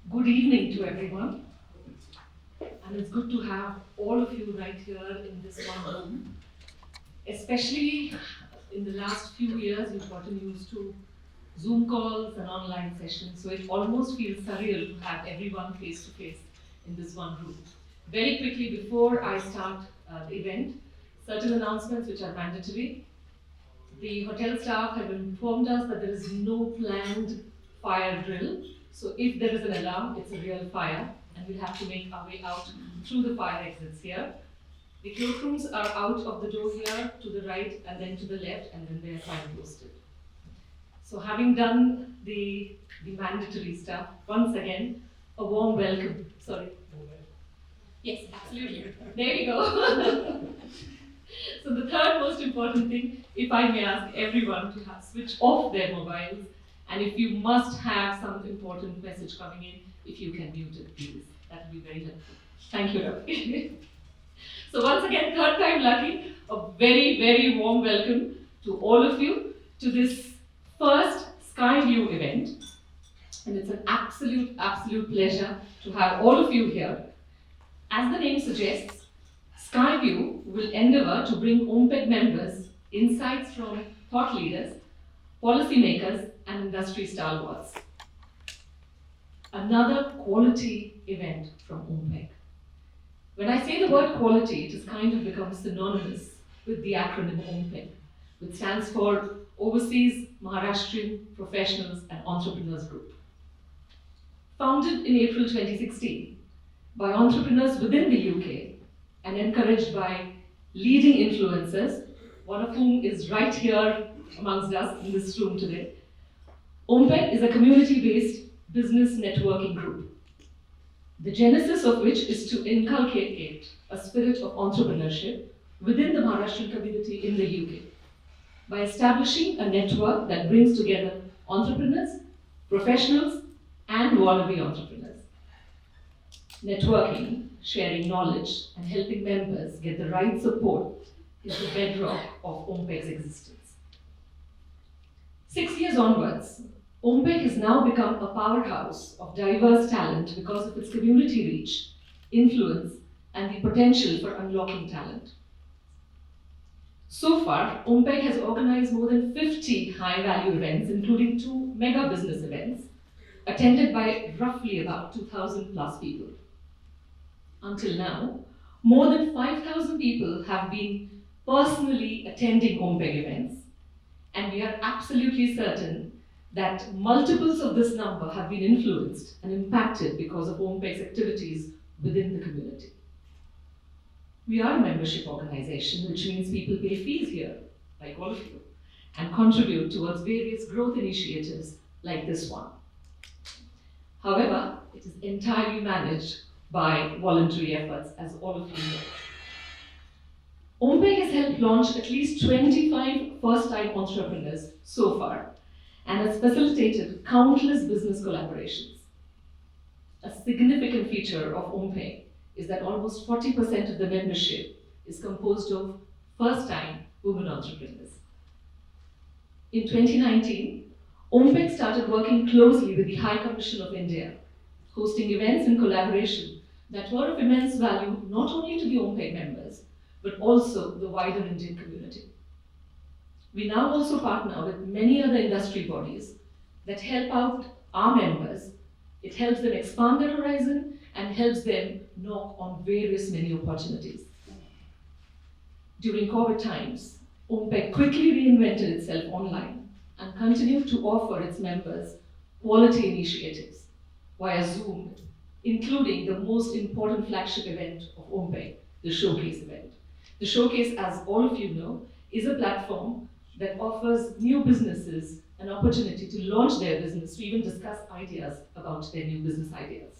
Good evening to everyone, and it's good to have all of you right here in this one room. Especially in the last few years, you've gotten used to Zoom calls and online sessions, so it almost feels surreal to have everyone face to face in this one room. Very quickly, before I start the event, certain announcements which are mandatory. The hotel staff have informed us that there is no planned fire drill. So if there is an alarm, it's a real fire, and we'll have to make our way out through the fire exits here. The cloakrooms are out of the door here, to the right, and then to the left, and then they are signposted. So having done the mandatory stuff, once again, a warm welcome. Sorry. Yes, absolutely. There you go. So the third most important thing, if I may ask everyone to switch off their mobiles, and if you must have some important message coming in, if you can mute it, please. That would be very helpful. Thank you, Ravi. So once again, third time lucky, a very, very warm welcome to all of you to this first SkyView event. And it's an absolute pleasure to have all of you here. As the name suggests, SkyView will endeavor to bring OMPEG members insights from thought leaders, policymakers, and industry stalwarts. Another quality event from OMPEG. When I say the word quality, it has kind of become synonymous with the acronym OMPEG, which stands for Overseas Maharashtrian Professionals and Entrepreneurs Group. Founded in April 2016 by entrepreneurs within the UK and encouraged by leading influencers, one of whom is right here amongst us in this room today. OMPEG is a community-based business networking group, the genesis of which is to inculcate a spirit of entrepreneurship within the Maharashtrian community in the UK by establishing a network that brings together entrepreneurs, professionals, and wannabe entrepreneurs. Networking, sharing knowledge, and helping members get the right support is the bedrock of OMPEG's existence. 6 years onwards, OMPEG has now become a powerhouse of diverse talent because of its community reach, influence, and the potential for unlocking talent. So far, OMPEG has organized more than 50 high-value events, including 2 mega business events, attended by roughly about 2,000 plus people. Until now, more than 5,000 people have been personally attending OMPEG events, and we are absolutely certain that multiples of this number have been influenced and impacted because of OMPEG's activities within the community. We are a membership organization, which means people pay fees here, like all of you, and contribute towards various growth initiatives like this one. However, it is entirely managed by voluntary efforts, as all of you know. OMPEG has helped launch at least 25 first-time entrepreneurs so far, and has facilitated countless business collaborations. A significant feature of OMPEG is that almost 40% of the membership is composed of first-time women entrepreneurs. In 2019, OMPEG started working closely with the High Commission of India, hosting events in collaboration that were of immense value not only to the OMPEG members, but also the wider Indian community. We now also partner with many other industry bodies that help out our members. It helps them expand their horizon and helps them knock on various many opportunities. During COVID times, OMPEG quickly reinvented itself online and continued to offer its members quality initiatives via Zoom, including the most important flagship event of OMPEG, the Showcase event. The Showcase, as all of you know, is a platform that offers new businesses an opportunity to launch their business, to even discuss ideas about their new business ideas.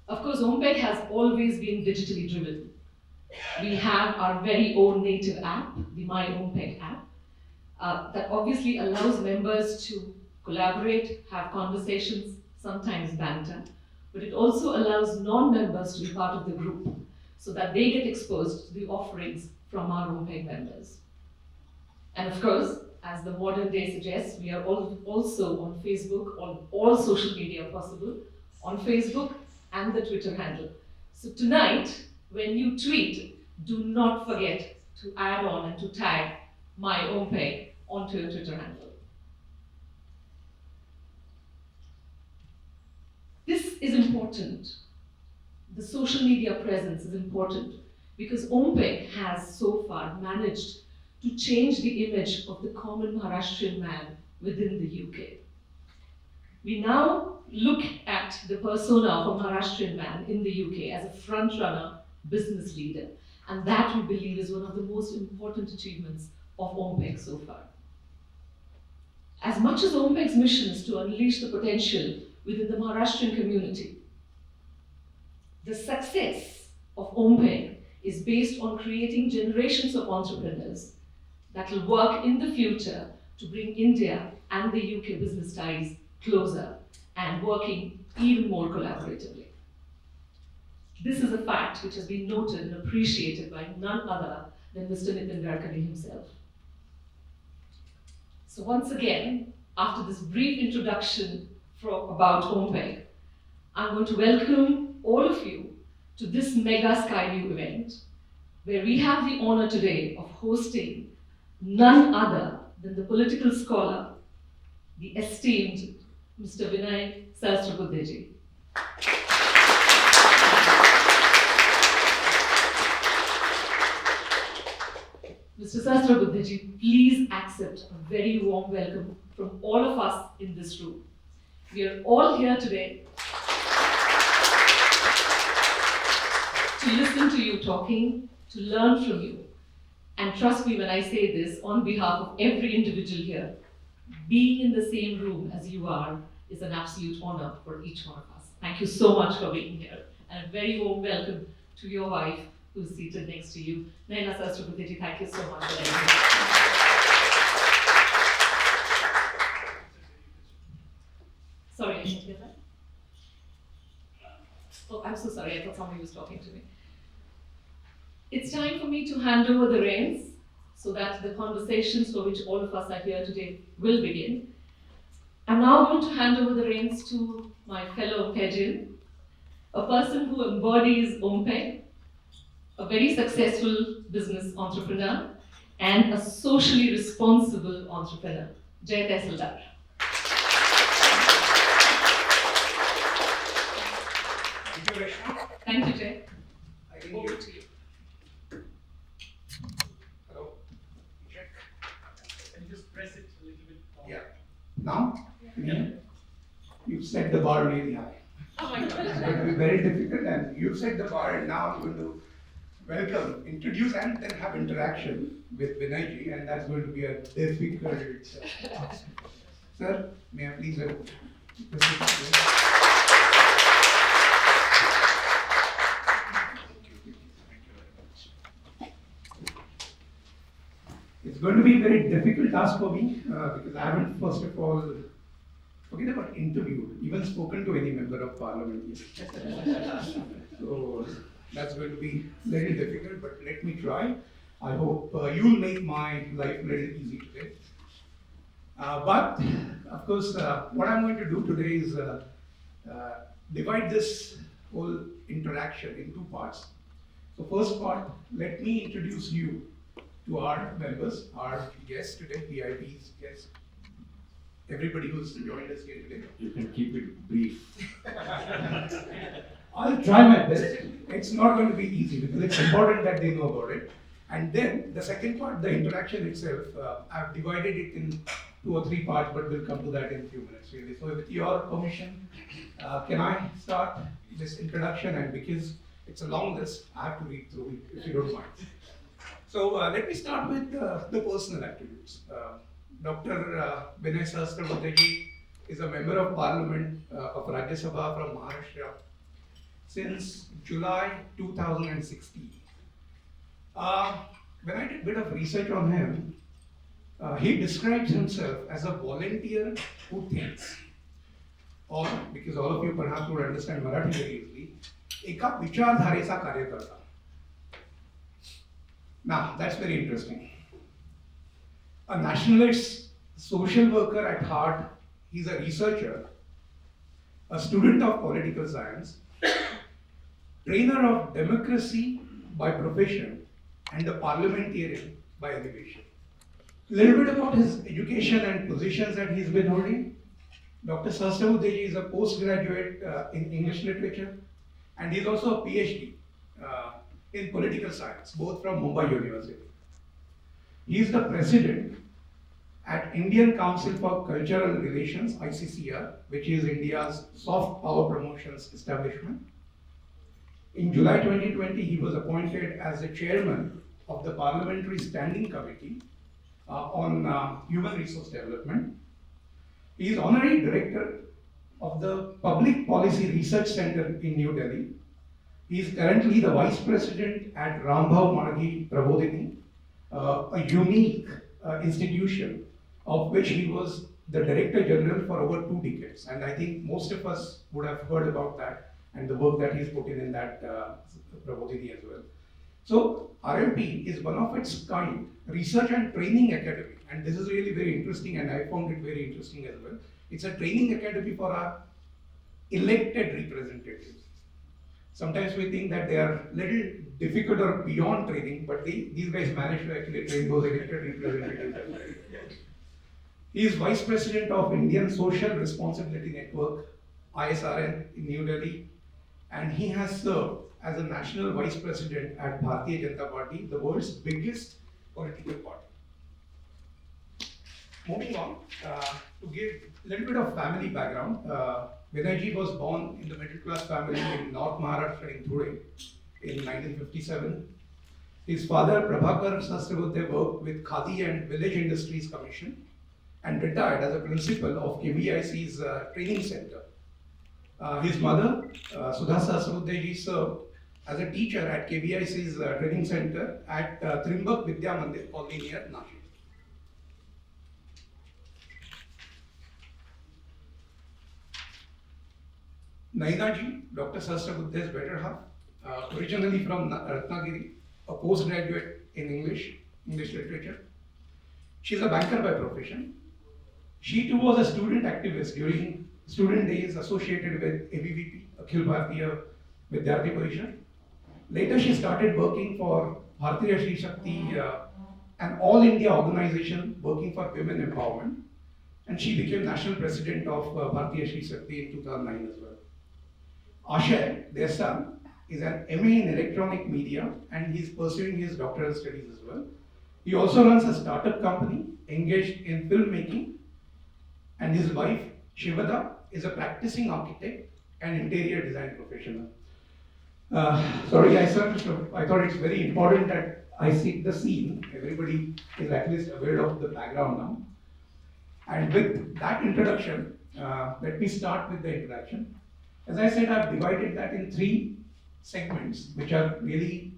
Of course, OMPEG has always been digitally driven. We have our very own native app, the My OMPEG app, that obviously allows members to collaborate, have conversations, sometimes banter, but it also allows non-members to be part of the group so that they get exposed to the offerings from our OMPEG members. And of course, as the modern day suggests, we are also on Facebook, on all social media possible, on Facebook and the Twitter handle. So tonight, when you tweet, do not forget to add on and to tag my OMPEG onto your Twitter handle. This is important. The social media presence is important because OMPEG has so far managed to change the image of the common Maharashtrian man within the UK. We now look at the persona of a Maharashtrian man in the UK as a front-runner business leader, and that we believe is one of the most important achievements of OMPEG so far. As much as OMPEG's mission is to unleash the potential within the Maharashtrian community, the success of OMPEG is based on creating generations of entrepreneurs that will work in the future to bring India and the UK business ties closer and working even more collaboratively. This is a fact which has been noted and appreciated by none other than Mr. Nitin Gadkari himself. So once again, after this brief introduction about OMPEG, I'm going to welcome all of you to this mega SkyView event, where we have the honor today of hosting none other than the political scholar, the esteemed Mr. Vinay Sahasrabuddhe. Mr. Sahasrabuddhe, please accept a very warm welcome from all of us in this room. We are all here today to listen to you talking, to learn from you. And trust me when I say this, on behalf of every individual here, being in the same room as you are is an absolute honor for each one of us. Thank you so much for being here. And a very warm welcome to your wife, who's seated next to you. Naina Sahasrabuddhe, thank you so much for being here. Sorry, I didn't hear that. Oh, I'm so sorry, I thought somebody was talking to me. It's time for me to hand over the reins so that the conversations for which all of us are here today will begin. I'm now going to hand over the reins to my fellow OMPEGian, a person who embodies OMPEG, a very successful business entrepreneur, and a socially responsible entrepreneur, Jay Tahasildar. Thank you, Reshma. Thank you, Jay. Over to you. Hello. Check. Can you just press it a little bit more? Yeah. Now? Yeah. You've set the bar really high. Oh my God. It's going to be very difficult, and you've set the bar, and now I'm going to welcome, introduce, and then have interaction with Vinay ji, and that's going to be a difficult task. Sir, may I please have It's going to be a very difficult task for me because I haven't, first of all, forget about interviewed, even spoken to any member of parliament yet. So that's going to be a little difficult, but let me try. I hope you'll make my life a little easy today. But, of course, what I'm going to do today is divide this whole interaction in two parts. So first part, let me introduce you to our members, our guests today, VIPs, guests, everybody who's joined us here today. You can keep it brief. I'll try my best. It's not going to be easy because it's important that they know about it. And then the second part, the interaction itself, I've divided it in 2 or 3 parts, but we'll come to that in a few minutes really. So with your permission, can I start this introduction? And because it's a long list, I have to read through it, if you don't mind. So let me start with the personal attributes. Dr. Vinay Sahasrabuddhe is a member of Parliament of Rajya Sabha from Maharashtra since July 2016. When I did a bit of research on him, he describes himself as a volunteer who thinks. Or, because all of you perhaps would understand Marathi very easily, eka vichardharecha karyakarta. Now, that's very interesting. A nationalist social worker at heart, he's a researcher, a student of political science, trainer of democracy by profession, and a parliamentarian by elevation. A little bit about his education and positions that he's been holding. Dr. Sahasrabuddhe is a postgraduate in English literature, and he's also a PhD in political science, both from Mumbai University. He is the president at Indian Council for Cultural Relations, ICCR, which is India's soft power promotions establishment. In July 2020, he was appointed as the chairman of the Parliamentary Standing Committee on Human Resource Development. He is honorary director of the Public Policy Research Center in New Delhi. He is currently the vice president at Rambhav Margi Prabodhini, a unique institution of which he was the director general for over 2 decades. And I think most of us would have heard about that and the work that he's put in that Prabodhini as well. So RMP is one of its kind research and training academy, and this is really very interesting, and I found it very interesting as well. It's a training academy for our elected representatives. Sometimes we think that they are little difficult or beyond training, but these guys manage to actually train those elected representatives. He is vice president of Indian Social Responsibility Network, ISRN, in New Delhi, and he has served as a national vice president at Bharatiya Janata Party, the world's biggest political party. Moving on, to give a little bit of family background, Vinay ji was born in the middle class family in North Maharashtra in Dhule in 1957. His father, Prabhakar Sahasrabuddhe, worked with Khadi and Village Industries Commission and retired as a principal of KVIC's training center. His mother, Sudha Sahasrabuddhe ji, served as a teacher at KVIC's training center at Trimbak Vidya Mandir, colony near Nashik. Naina ji, Dr. Sahasrabuddhe's better half, originally from Ratnagiri, a postgraduate in English literature. She's a banker by profession. She too was a student activist during student days associated with ABVP, Akhil Bharatiya Vidyarthi Parishad. Later she started working for Bharatiya Shri Shakti, an all India organization working for women empowerment, and she became national president of Bharatiya Shri Shakti in 2009 as well. Ashay, their son, is an MA in electronic media and he's pursuing his doctoral studies as well. He also runs a startup company engaged in filmmaking, and his wife, Shivada, is a practicing architect and interior design professional. Sorry, I thought it's very important that I see the scene. Everybody is at least aware of the background now. And with that introduction, let me start with the introduction. As I said, I've divided that in 3 segments, which are really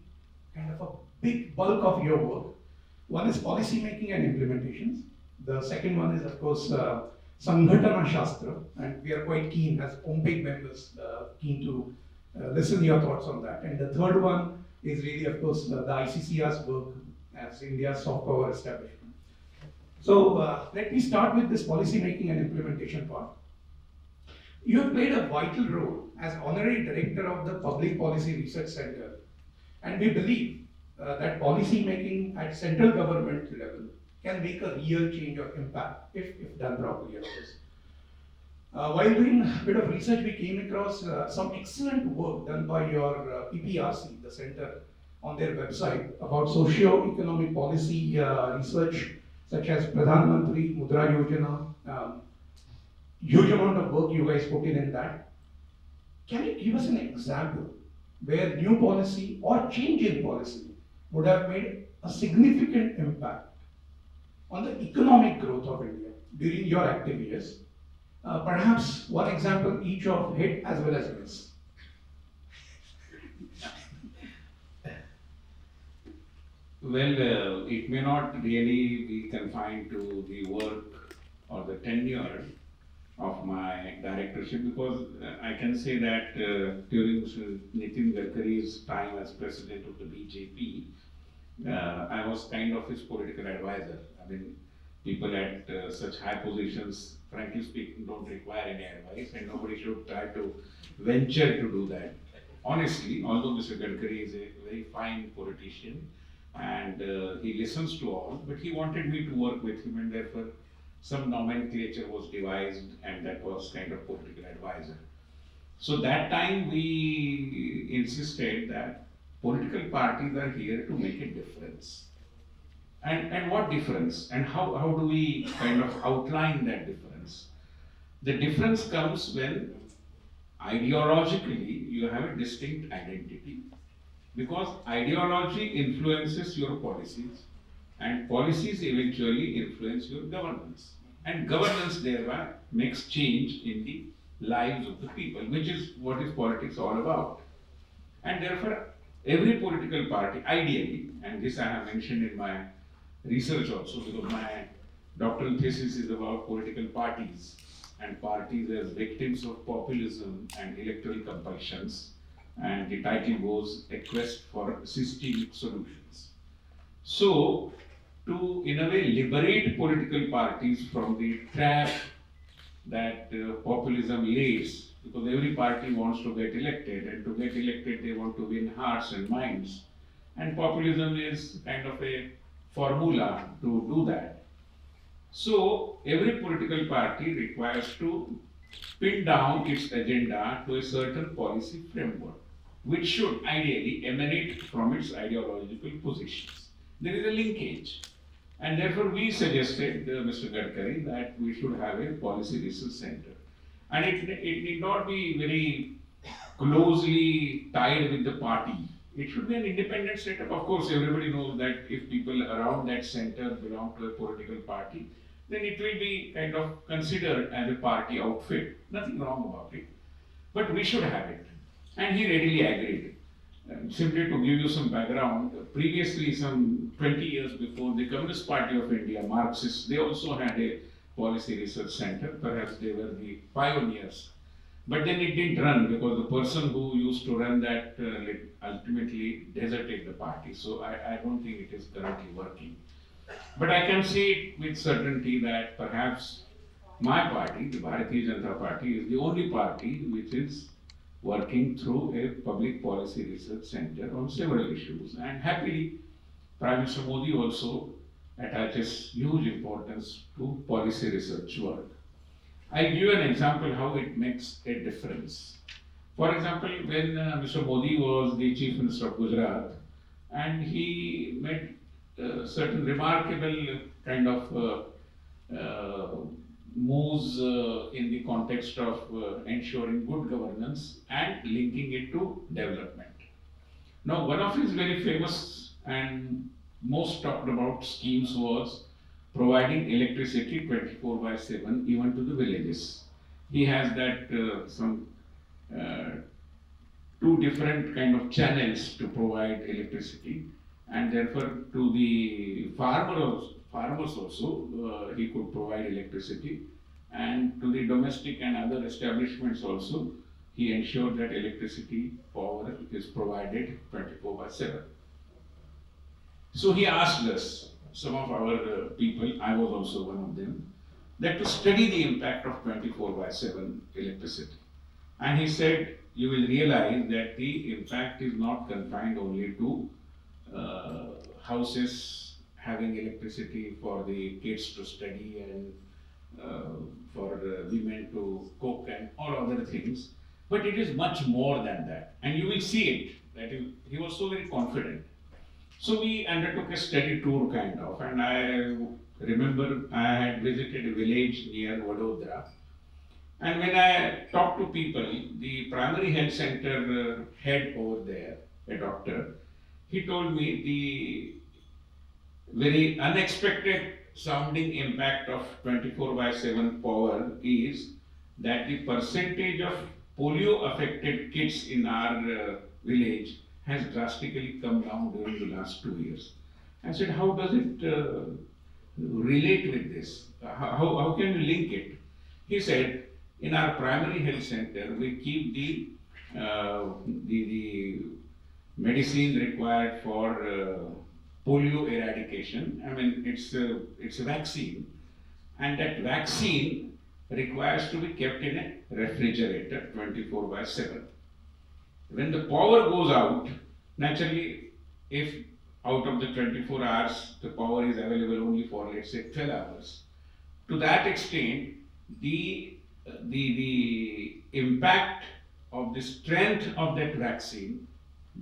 kind of a big bulk of your work. One is policy making and implementations. The second one is, of course, Sanghatana Shastra, and we are quite keen as OMPEG members, keen to listen your thoughts on that. And the third one is really, of course, the ICCR's work as India's soft power establishment. So let me start with this policy making and implementation part. You have played a vital role as honorary director of the Public Policy Research Center, and we believe that policy making at central government level can make a real change or impact if done properly, of course. While doing a bit of research, we came across some excellent work done by your PPRC, the center, on their website about socio-economic policy research, such as Pradhan Mantri Mudra Yojana. Huge amount of work you guys put in that. Can you give us an example where new policy or change in policy would have made a significant impact on the economic growth of India during your active years? Perhaps one example each of hit as well as miss. Well, it may not really be confined to the work or the tenure of my directorship, because I can say that during Nitin Gadkari's time as president of the BJP, I was kind of his political advisor. I mean, people at such high positions, frankly speaking, don't require any advice, and nobody should try to venture to do that. Honestly, although Mr. Gadkari is a very fine politician and he listens to all, but he wanted me to work with him, and therefore some nomenclature was devised, and that was kind of political advisor. So that time we insisted that political parties are here to make a difference. And what difference? And how do we kind of outline that difference? The difference comes when ideologically you have a distinct identity, because ideology influences your policies and policies eventually influence your governance. And governance thereby makes change in the lives of the people, which is what is politics all about. And therefore, every political party, ideally, and this I have mentioned in my research also, because my doctoral thesis is about political parties and parties as victims of populism and electoral compulsions, and the title goes A Quest for Systemic Solutions. So, to in a way liberate political parties from the trap that populism lays, because every party wants to get elected, and to get elected they want to win hearts and minds, and populism is kind of a formula to do that. So every political party requires to pin down its agenda to a certain policy framework, which should ideally emanate from its ideological positions. There is a linkage. And therefore we suggested, Mr. Gadkari, that we should have a policy research center. And it need not be very closely tied with the party. It should be an independent setup. Of course, everybody knows that if people around that center belong to a political party, then it will be kind of considered as a party outfit. Nothing wrong about it. But we should have it. And he readily agreed. Simply to give you some background, previously some 20 years before, the Communist Party of India, Marxists, they also had a policy research center. Perhaps they were the pioneers. But then it didn't run because the person who used to run that ultimately deserted the party. So I don't think it is currently working. But I can say with certainty that perhaps my party, the Bharatiya Janata Party, is the only party which is working through a public policy research center on several issues. And happily, Prime Minister Modi also attaches huge importance to policy research work. I'll give you an example how it makes a difference. For example, when Mr. Modi was the Chief Minister of Gujarat, and he made certain remarkable kind of moves in the context of ensuring good governance and linking it to development. Now, one of his very famous and most talked about schemes was providing electricity 24/7 even to the villages. He has that some two different kind of channels to provide electricity, and therefore to the farmers also he could provide electricity, and to the domestic and other establishments also he ensured that electricity power is provided 24/7. So he asked us, some of our people, I was also one of them, that to study the impact of 24/7 electricity. And he said, you will realize that the impact is not confined only to houses having electricity for the kids to study and for women to cook and all other things, but it is much more than that. And you will see it, that he was so very confident. So we undertook a study tour kind of, and I remember I had visited a village near Vadodara, and when I talked to people, the primary health center head over there, a doctor, he told me the very unexpected sounding impact of 24/7 power is that the percentage of polio affected kids in our village has drastically come down during the last 2 years. I said, how does it relate with this? How can you link it? He said, in our primary health center, we keep the medicine required for polio eradication. I mean, it's a vaccine, and that vaccine requires to be kept in a refrigerator 24/7. When the power goes out, naturally, if out of the 24 hours the power is available only for, let's say, 12 hours, to that extent, the impact of the strength of that vaccine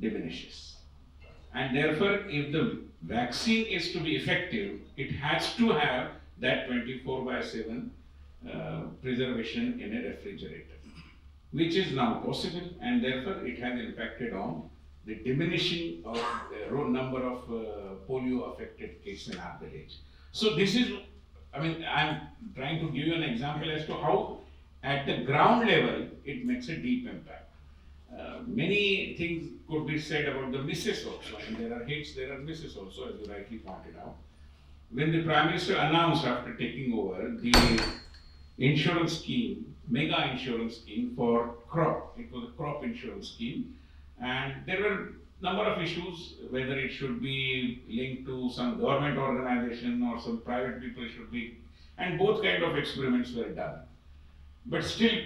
diminishes. And therefore, if the vaccine is to be effective, it has to have that 24/7 preservation in a refrigerator, which is now possible, and therefore it has impacted on the diminishing of the number of polio affected kids in our village. So this is, I mean, I'm trying to give you an example as to how at the ground level it makes a deep impact. Many things could be said about the misses also, and there are hits, there are misses also, as you rightly pointed out. When the Prime Minister announced after taking over the insurance scheme, mega insurance scheme for crop, it was a crop insurance scheme, and there were number of issues, whether it should be linked to some government organization or some private people should be, and both kind of experiments were done. But still,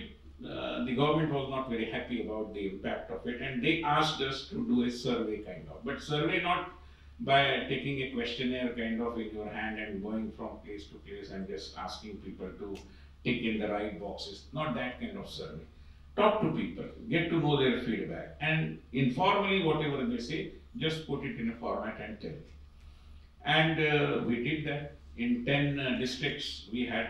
the government was not very happy about the impact of it, and they asked us to do a survey kind of, but survey not by taking a questionnaire kind of in your hand and going from place to place and just asking people to tick in the right boxes, not that kind of survey. Talk to people, get to know their feedback, and informally whatever they say, just put it in a format and tell it. And we did that. In 10 districts we had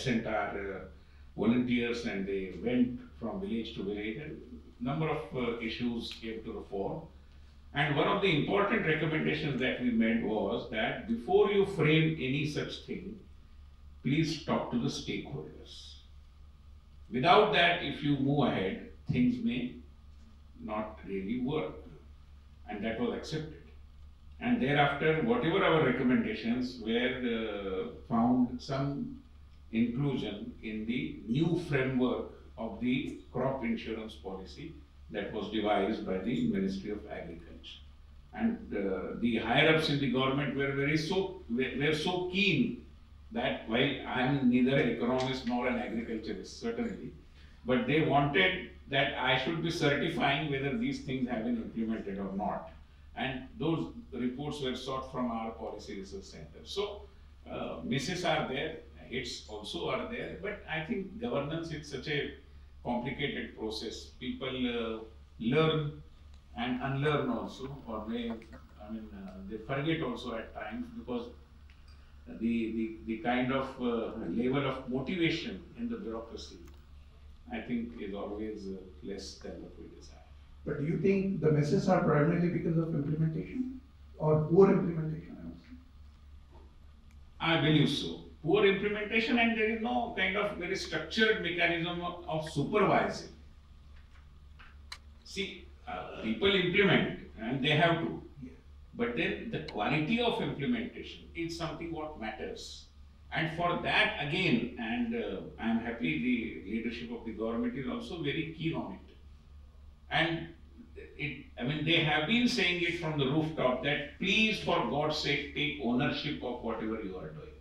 sent our volunteers, and they went from village to village, and number of issues came to the fore. And one of the important recommendations that we made was that before you frame any such thing, please talk to the stakeholders. Without that, if you move ahead, things may not really work. And that was accepted. And thereafter, whatever our recommendations were, found some inclusion in the new framework of the crop insurance policy that was devised by the Ministry of Agriculture. And the higher-ups in the government were so keen that, while I am neither an economist nor an agriculturist, certainly, but they wanted that I should be certifying whether these things have been implemented or not. And those reports were sought from our policy research center. So, misses are there, hits also are there, but I think governance is such a complicated process. People learn and unlearn also, or they forget also at times, because the kind of level of motivation in the bureaucracy, I think, is always less than what we desire. But do you think the misses are primarily because of implementation or poor implementation? I believe so. Poor implementation, and there is no kind of very structured mechanism of supervising. See, people implement and they have to, but then the quality of implementation is something what matters. And for that again, and I am happy the leadership of the government is also very keen on it. And they have been saying it from the rooftop that please, for God's sake, take ownership of whatever you are doing.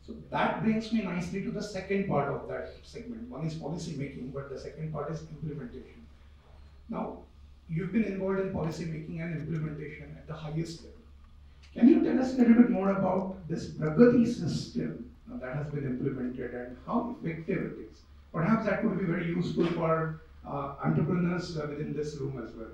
So that brings me nicely to the second part of that segment. One is policy making, but the second part is implementation. Now, you've been involved in policy making and implementation at the highest level. Can you tell us a little bit more about this Pragati system that has been implemented and how effective it is? Perhaps that could be very useful for entrepreneurs within this room as well.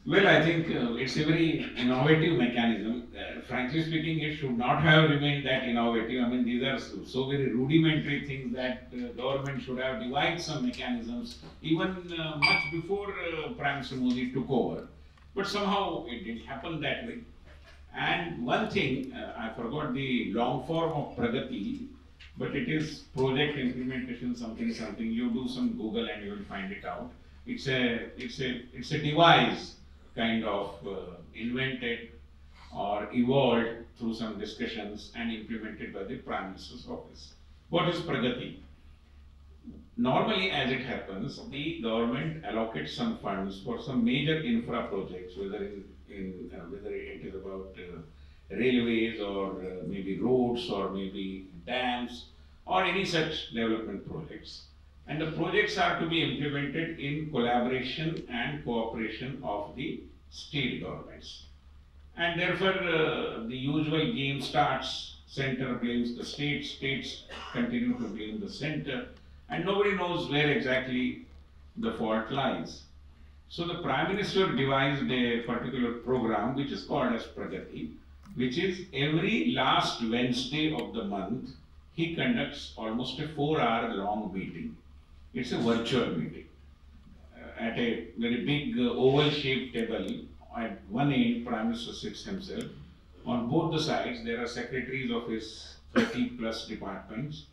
Well, I think it's a very innovative mechanism. Frankly speaking, it should not have remained that innovative. I mean, these are so very rudimentary things that government should have devised some mechanisms even much before Prime Minister Modi took over. But somehow it didn't happen that way. And one thing, I forgot the long form of Pragati, but it is project implementation something. You do some Google and you will find it out. It's a device kind of invented or evolved through some discussions and implemented by the Prime Minister's office. What is Pragati? normally as it happens, the government allocates some funds for some major infra projects, whether whether it is about railways or maybe roads or maybe dams or any such development projects. And the projects are to be implemented in collaboration and cooperation of the state governments. And therefore, the usual game starts. Center blames the states, states continue to blame the center, and nobody knows where exactly the fault lies. So the Prime Minister devised a particular program which is called as Pragati, which is every last Wednesday of the month, he conducts almost a 4-hour long meeting. It's a virtual meeting at a very big oval shaped table. At one end, Prime Minister sits himself. On both the sides, there are secretaries of his 30 plus departments.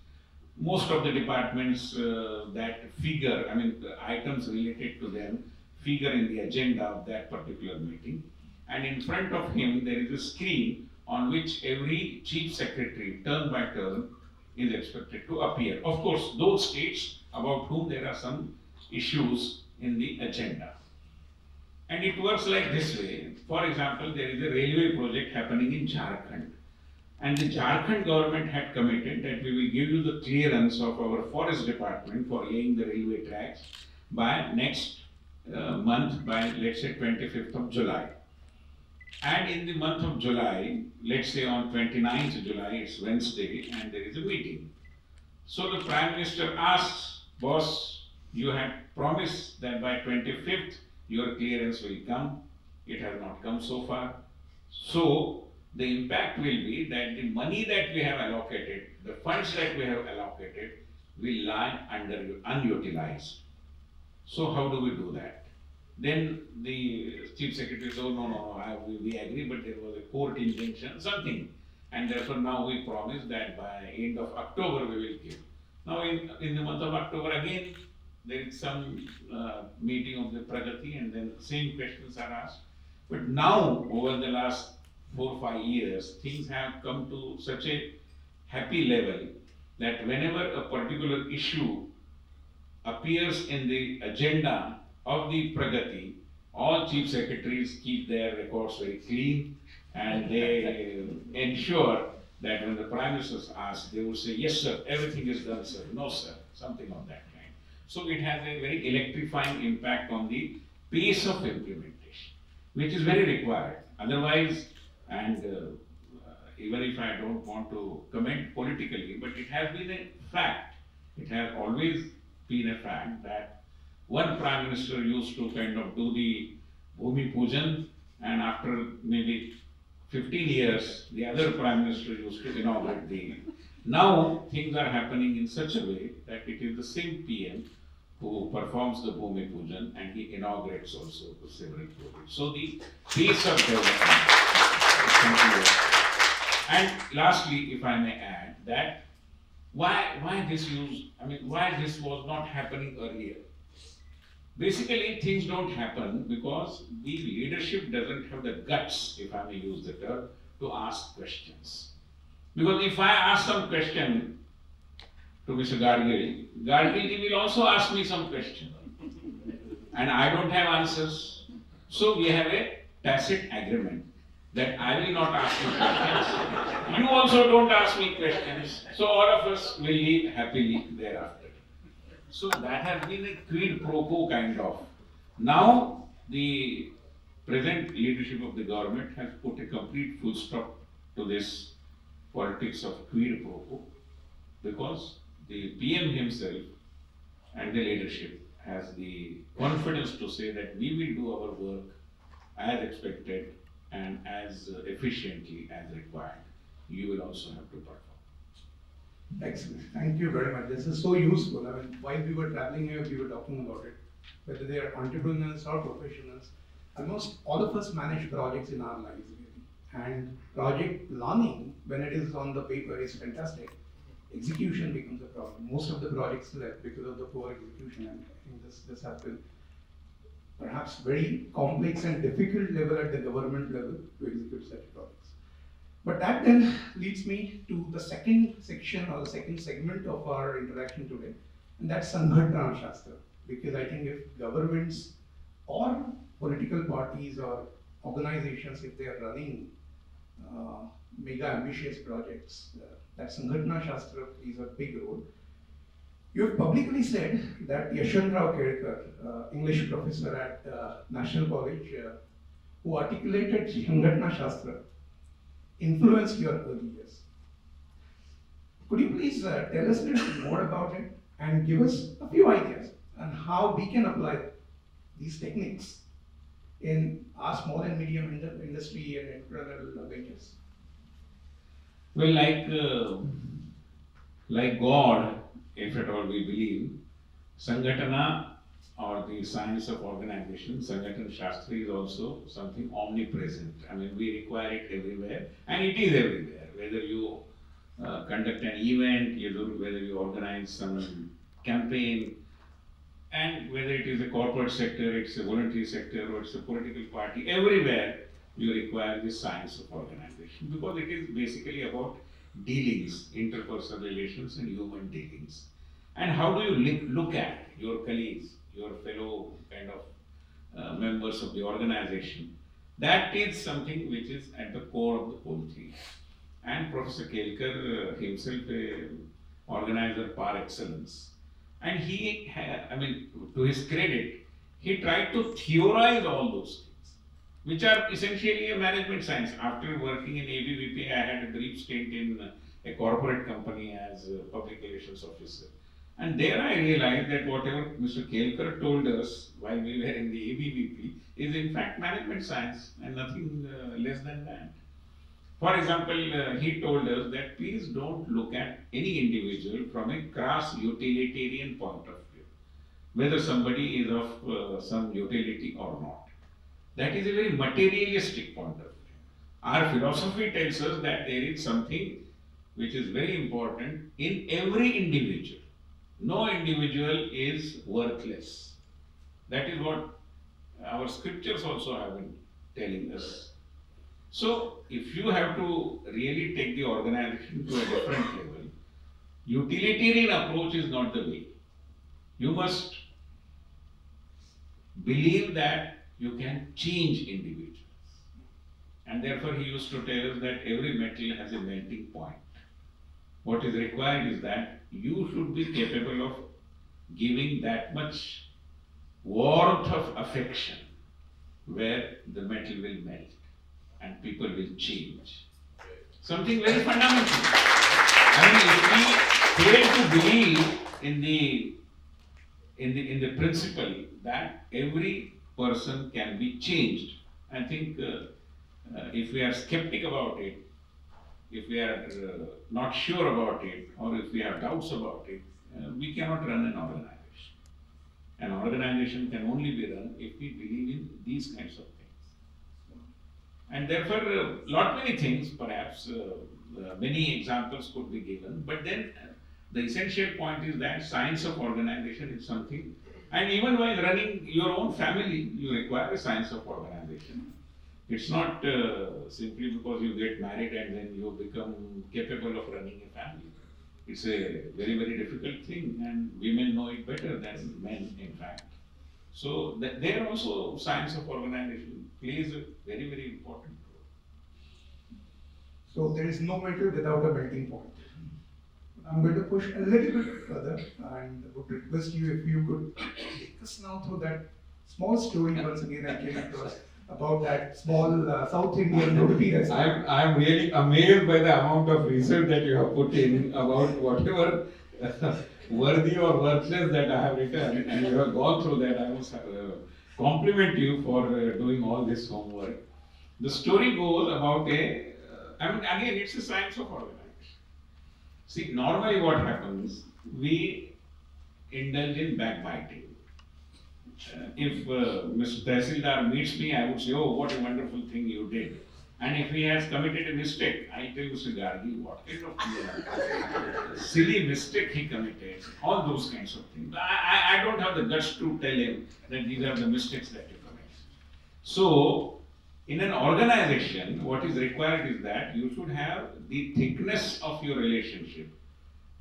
Most of the departments that figure, the items related to them, figure in the agenda of that particular meeting. And in front of him, there is a screen on which every chief secretary, turn by turn, is expected to appear. Of course, those states about whom there are some issues in the agenda. And it works like this way. For example, there is a railway project happening in Jharkhand. And the Jharkhand government had committed that we will give you the clearance of our forest department for laying the railway tracks by next month, by let's say 25th of July. And in the month of July, let's say on 29th of July, it's Wednesday, and there is a meeting. So the Prime Minister asks, boss, you had promised that by 25th, your clearance will come. It has not come so far. So the impact will be that the money that we have allocated, the funds that we have allocated, will lie unutilized. So how do we do that? Then the chief secretary says, oh no, we agree, but there was a court injunction, something. And therefore now we promise that by end of October we will give. Now in the month of October again, there is some meeting of the Pragati, and then same questions are asked. But now, over the last 4 or 5 years, things have come to such a happy level that whenever a particular issue appears in the agenda of the Pragati, all chief secretaries keep their records very clean, and they ensure that when the Prime Minister asks, they will say, yes sir, everything is done sir, no sir, something of that kind. So it has a very electrifying impact on the pace of implementation, which is very required. Otherwise, and even if I don't want to comment politically, but it has been a fact, it has always been a fact that one Prime Minister used to kind of do the Bhumi Pujan, and after maybe 15 years, the other Prime Minister used to inaugurate the. Now things are happening in such a way that it is the same PM who performs the Bhumi Pujan, and he inaugurates also the several projects. So the pace of development is continuous. And lastly, if I may add that why this was not happening earlier. Basically, things don't happen because the leadership doesn't have the guts, if I may use the term, to ask questions. Because if I ask some question to Mr. Gadgil, Gadgil will also ask me some question. And I don't have answers. So we have a tacit agreement that I will not ask you questions. You also don't ask me questions. So all of us will live happily thereafter. So that has been a quid pro quo kind of. Now the present leadership of the government has put a complete full stop to this politics of quid pro quo, because the PM himself and the leadership has the confidence to say that we will do our work as expected and as efficiently as required. You will also have to perform. Excellent. Thank you very much. This is so useful. While we were traveling here, we were talking about it. Whether they are entrepreneurs or professionals, almost all of us manage projects in our lives, really. And project planning, when it is on the paper, is fantastic. Execution becomes a problem. Most of the projects left because of the poor execution, and I think this has been perhaps very complex and difficult level at the government level to execute such projects. But that then leads me to the second section or the second segment of our interaction today, And that's Sanghatana Shastra. Because I think if governments or political parties or organizations, if they are running mega ambitious projects, that Sanghatana Shastra plays a big role. You have publicly said that Yashwantrao Kelkar, English professor at National College, who articulated Sanghatana Shastra, influenced your early years. Could you please tell us a little more about it and give us a few ideas on how we can apply these techniques in our small and medium industry and entrepreneurial ventures? Well, like God, if at all we believe, Sangatana or the science of organization, Sangatana Shastra is also something omnipresent. I mean, we require it everywhere, and it is everywhere. Whether you conduct an event, whether you organize some campaign, and whether it is a corporate sector, it's a voluntary sector, or it's a political party, everywhere you require this science of organization, because it is basically about dealings, interpersonal relations and human dealings. And how do you look at your colleagues, your fellow kind of members of the organization? That is something which is at the core of the whole thing. And Professor Kelkar himself, an organizer par excellence, and he, to his credit, he tried to theorize all those things, which are essentially a management science. After working in ABVP, I had a brief stint in a corporate company as a public relations officer. And there I realized that whatever Mr. Kelkar told us while we were in the ABVP is in fact management science and nothing less than that. For example, he told us that please don't look at any individual from a crass utilitarian point of view, whether somebody is of some utility or not. That is a very materialistic point of view. Our philosophy tells us that there is something which is very important in every individual. No individual is worthless. That is what our scriptures also have been telling us. So, if you have to really take the organization to a different level, utilitarian approach is not the way. You must believe that you can change individuals. And therefore, he used to tell us that every metal has a melting point. What is required is that you should be capable of giving that much warmth of affection where the metal will melt and people will change. Something very fundamental. I mean, if we fail to believe in the principle that every person can be changed, I think if we are skeptic about it, if we are not sure about it, or if we have doubts about it, we cannot run an organization. An organization can only be run if we believe in these kinds of things. And therefore, many things, perhaps many examples could be given, but then the essential point is that science of organization is something, and even while running your own family, you require a science of organization. It's not simply because you get married and then you become capable of running a family. It's a very, very difficult thing, and women know it better than men, in fact. So there also science of organization plays a very, very important role. So there is no metal without a melting point. I'm going to push a little bit further and would request you if you could take us now through that small story once again I came across about that small South Indian roti restaurant. I'm really amazed by the amount of research that you have put in about whatever worthy or worthless that I have written, and you have gone through that. I must compliment you for doing all this homework. The story goes about again, it's a science of organization. See, normally what happens, we indulge in backbiting. If Mr. Tahasildar meets me, I would say, oh, what a wonderful thing you did. And if he has committed a mistake, I tell Mr. Gargi, what kind of silly mistake he committed, all those kinds of things. I don't have the guts to tell him that these are the mistakes that you commit. So, in an organization, what is required is that you should have the thickness of your relationship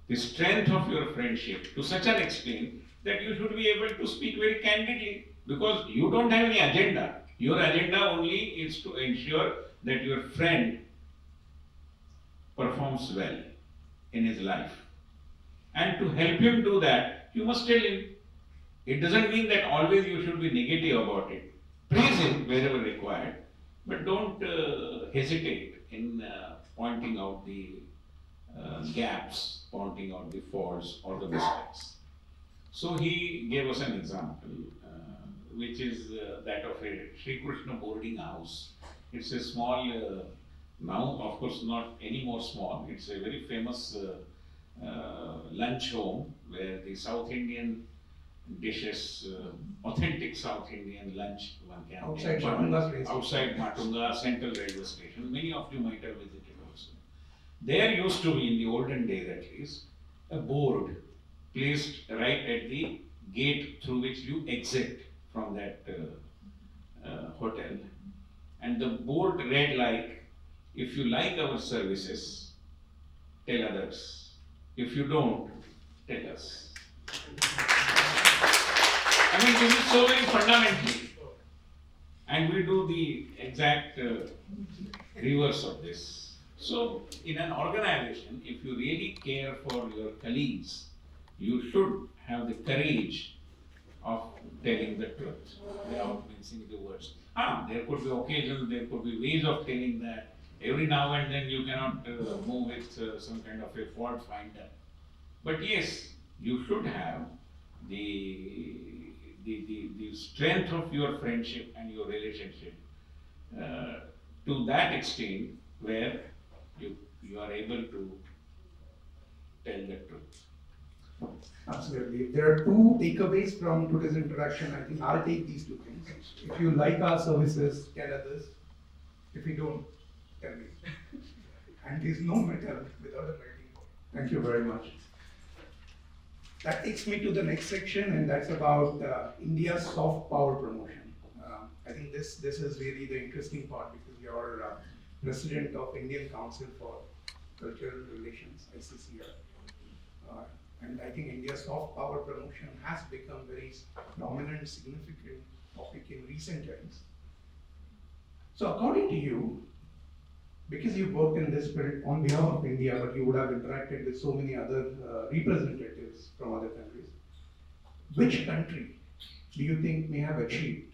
the strength of your friendship to such an extent that you should be able to speak very candidly, because you don't have any agenda. Your agenda only is to ensure that your friend performs well in his life. And to help him do that, you must tell him. It doesn't mean that always you should be negative about it. Praise him wherever required, but don't hesitate in pointing out the gaps, pointing out the faults or the mistakes. So he gave us an example, which is that of a Sri Krishna boarding house. It's a small, now of course not any more small, it's a very famous lunch home where the South Indian dishes, authentic South Indian lunch one can Outside get. Matunga, Outside Matunga Central Railway Station. Many of you might have visited also. There used to be, in the olden days at least, a board placed right at the gate through which you exit from that hotel. And the board read like, if you like our services, tell others. If you don't, tell us. I mean, this is so very fundamentally. And we do the exact reverse of this. So, in an organization, if you really care for your colleagues, you should have the courage of telling the truth without mincing the words. There could be occasions, there could be ways of telling that. Every now and then you cannot move with some kind of a fault finder. But yes, you should have the strength of your friendship and your relationship to that extent where you are able to tell the truth. Absolutely. There are two takeaways from today's interaction. I think I'll take these two things. If you like our services, tell others. If you don't, tell me. And there's no metal without a melting pot. Thank you very much. That takes me to the next section, and that's about India's soft power promotion. I think this is really the interesting part, because you're president of Indian Council for Cultural Relations, ICCR. And I think India's soft power promotion has become very prominent, significant topic in recent times. So according to you, because you've worked in this field on behalf of India, but you would have interacted with so many other representatives from other countries, which country do you think may have achieved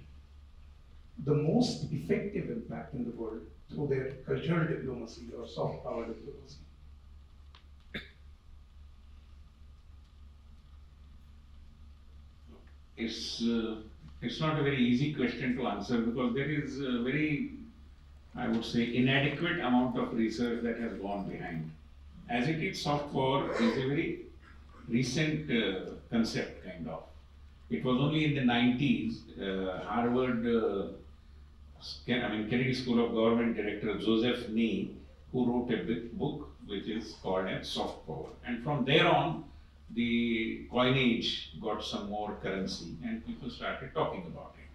the most effective impact in the world through their cultural diplomacy or soft power diplomacy? It's not a very easy question to answer, because there is a very, I would say, inadequate amount of research that has gone behind. As it is, soft power is a very recent concept, kind of. It was only in the 90s, Harvard, Kennedy School of Government director Joseph Nee, who wrote a big book which is called as Soft Power. And from there on, the coinage got some more currency and people started talking about it.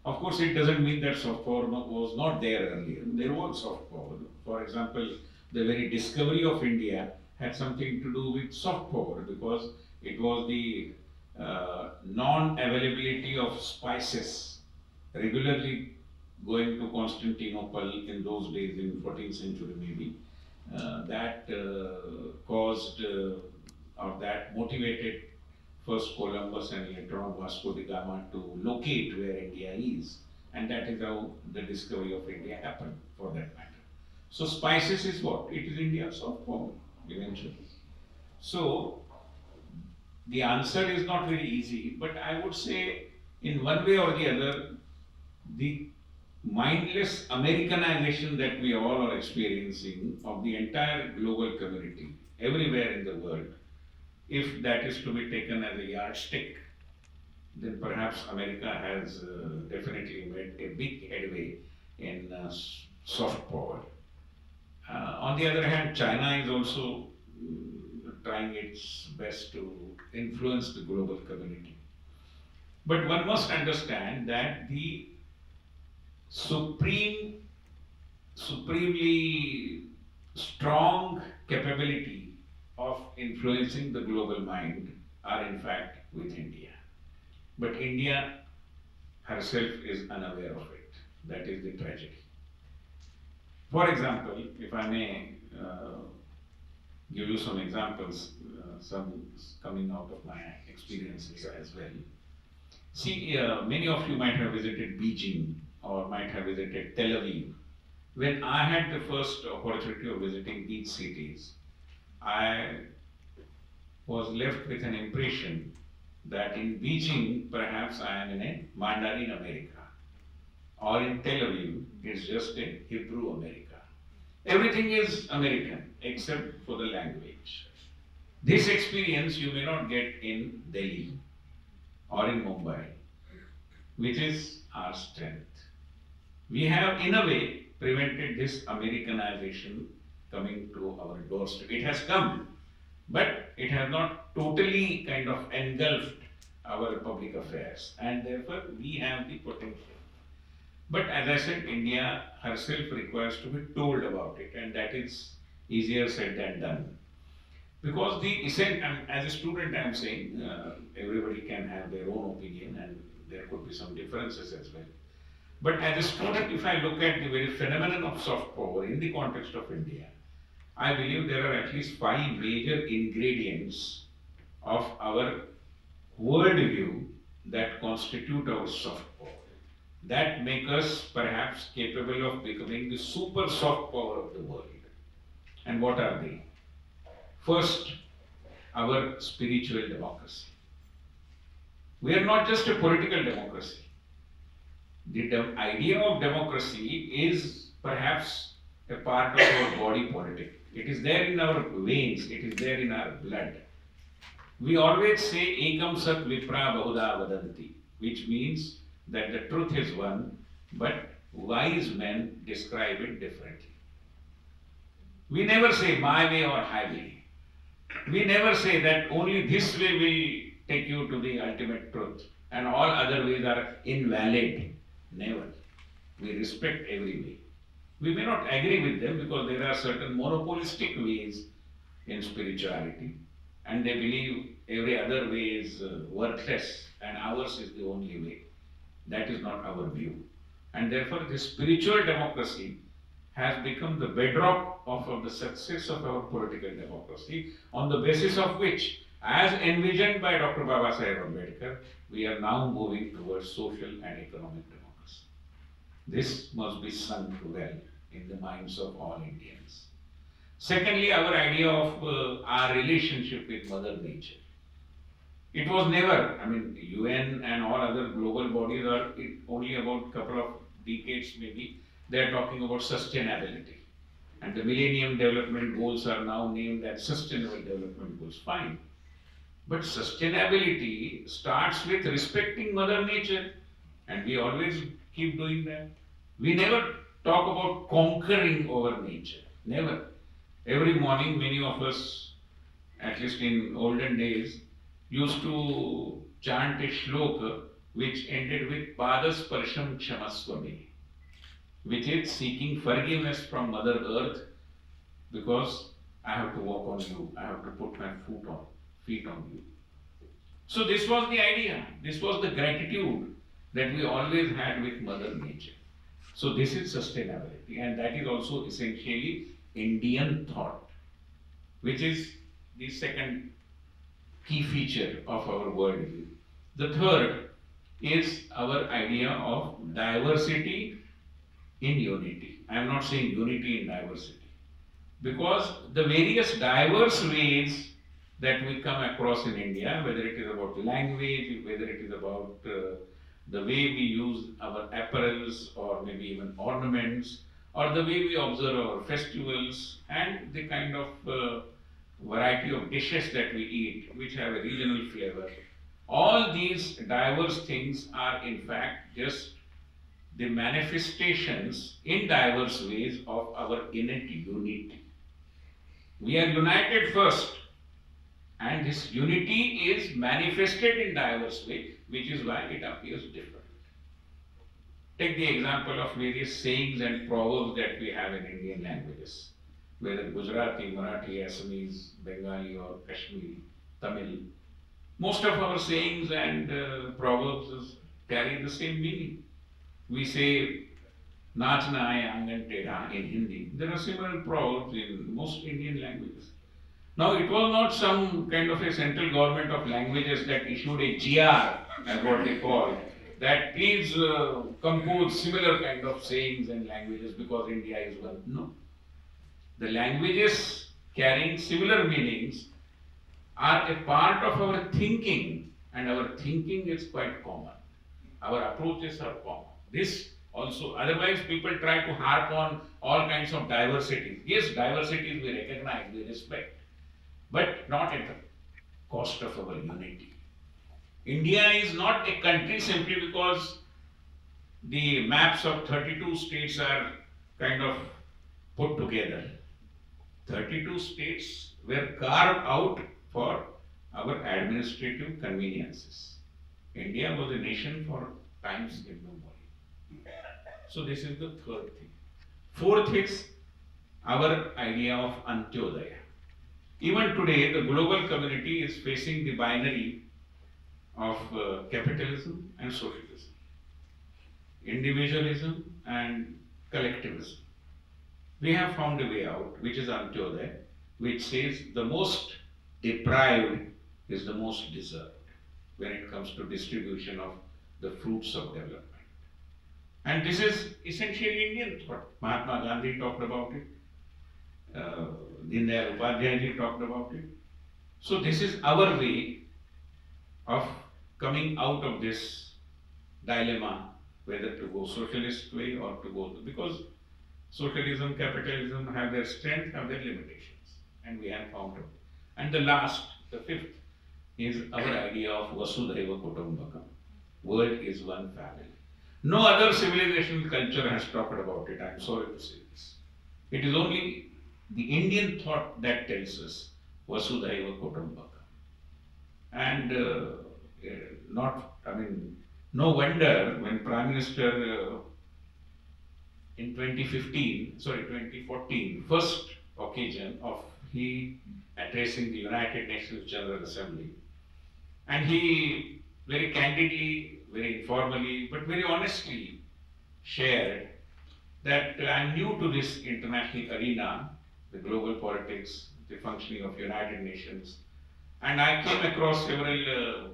Of course, it doesn't mean that soft power was not there earlier. There was soft power. For example, the very discovery of India had something to do with soft power, because it was the non-availability of spices regularly going to Constantinople in those days, in 14th century maybe, that caused or that motivated first Columbus and later on Vasco da Gama to locate where India is, and that is how the discovery of India happened, for that matter. So spices is what? It is India's soft power eventually. So the answer is not very easy, but I would say in one way or the other, the mindless Americanization that we all are experiencing of the entire global community everywhere in the world, if that is to be taken as a yardstick, then perhaps America has definitely made a big headway in soft power. On the other hand, China is also trying its best to influence the global community. But one must understand that the supremely strong capability of influencing the global mind are in fact with India. But India herself is unaware of it. That is the tragedy. For example, if I may give you some examples, some coming out of my experiences as well. See, many of you might have visited Beijing or might have visited Tel Aviv. When I had the first opportunity of visiting these cities, I was left with an impression that in Beijing, perhaps I am in a Mandarin America, or in Tel Aviv, it's just a Hebrew America. Everything is American except for the language. This experience you may not get in Delhi or in Mumbai, which is our strength. We have, in a way, prevented this Americanization coming to our doorstep. It has come, but it has not totally kind of engulfed our public affairs, and therefore we have the potential. But as I said, India herself requires to be told about it, and that is easier said than done. Because as a student I am saying, everybody can have their own opinion and there could be some differences as well. But as a student, if I look at the very phenomenon of soft power in the context of India, I believe there are at least 5 major ingredients of our worldview that constitute our soft power, that make us perhaps capable of becoming the super soft power of the world. And what are they? First, our spiritual democracy. We are not just a political democracy. The idea of democracy is perhaps a part of our body politic. It is there in our veins, it is there in our blood. We always say ekam sat vipra bahuda vadanti, which means that the truth is one, but wise men describe it differently. We never say my way or highway. We never say that only this way will take you to the ultimate truth and all other ways are invalid. Never. We respect every way. We may not agree with them because there are certain monopolistic ways in spirituality and they believe every other way is worthless and ours is the only way. That is not our view. And therefore this spiritual democracy has become the bedrock of the success of our political democracy, on the basis of which, as envisioned by Dr. Babasaheb Ambedkar, we are now moving towards social and economic democracy. This must be sunk well in the minds of all Indians. Secondly, our idea of our relationship with Mother Nature. It was never, UN and all other global bodies are only about a couple of decades maybe, they are talking about sustainability. And the Millennium Development Goals are now named as Sustainable Development Goals. Fine. But sustainability starts with respecting Mother Nature. And we always keep doing that. We never talk about conquering over nature. Never. Every morning, many of us, at least in olden days, used to chant a shloka which ended with Padasparsham Kshamaswami, which is seeking forgiveness from Mother Earth because I have to walk on you, I have to put my feet on you. So this was the idea, this was the gratitude that we always had with Mother Nature. So this is sustainability, and that is also essentially Indian thought, which is the second key feature of our worldview. The third is our idea of diversity in unity. I am not saying unity in diversity, because the various diverse ways that we come across in India, whether it is about language, whether it is about the way we use our apparels or maybe even ornaments, or the way we observe our festivals and the kind of variety of dishes that we eat, which have a regional flavor. All these diverse things are in fact just the manifestations in diverse ways of our innate unity. We are united first, and this unity is manifested in diverse ways, which is why it appears different. Take the example of various sayings and proverbs that we have in Indian languages. whether Gujarati, Marathi, Assamese, Bengali or Kashmiri, Tamil, most of our sayings and proverbs carry the same meaning. We say, Naach na aaye aangan tedha in Hindi. There are similar proverbs in most Indian languages. Now, it was not some kind of a central government of languages that issued a GR, as what they call, that please compose similar kind of sayings and languages because India is one. No. The languages carrying similar meanings are a part of our thinking, and our thinking is quite common. Our approaches are common. This also, otherwise people try to harp on all kinds of diversities. Yes, diversities we recognize, we respect, but not at the cost of our unity. India is not a country simply because the maps of 32 states are kind of put together. 32 states were carved out for our administrative conveniences. India was a nation for times immemorial. So this is the third thing. Fourth is our idea of Antyodaya. Even today, the global community is facing the binary of capitalism and socialism, individualism and collectivism. We have found a way out, which is Antyodaya, which says the most deprived is the most deserved when it comes to distribution of the fruits of development. And this is essentially Indian thought. Mahatma Gandhi talked about it. Dindayal Upadhyay ji talked about it. So this is our way of coming out of this dilemma, whether to go socialist way or to go, because socialism, capitalism have their strength, have their limitations, and we have found it. And the last, the fifth, is our idea of Vasudhaiva Kutumbakam. World is one family. No other civilization culture has talked about it, I am sorry to say this. It is only the Indian thought that tells us Vasudhaiva Kutumbakam. And no wonder when Prime Minister in 2014, first occasion of he addressing the United Nations General Assembly, and he very candidly, very informally, but very honestly shared that I am new to this international arena, the global politics, the functioning of United Nations, and I came across several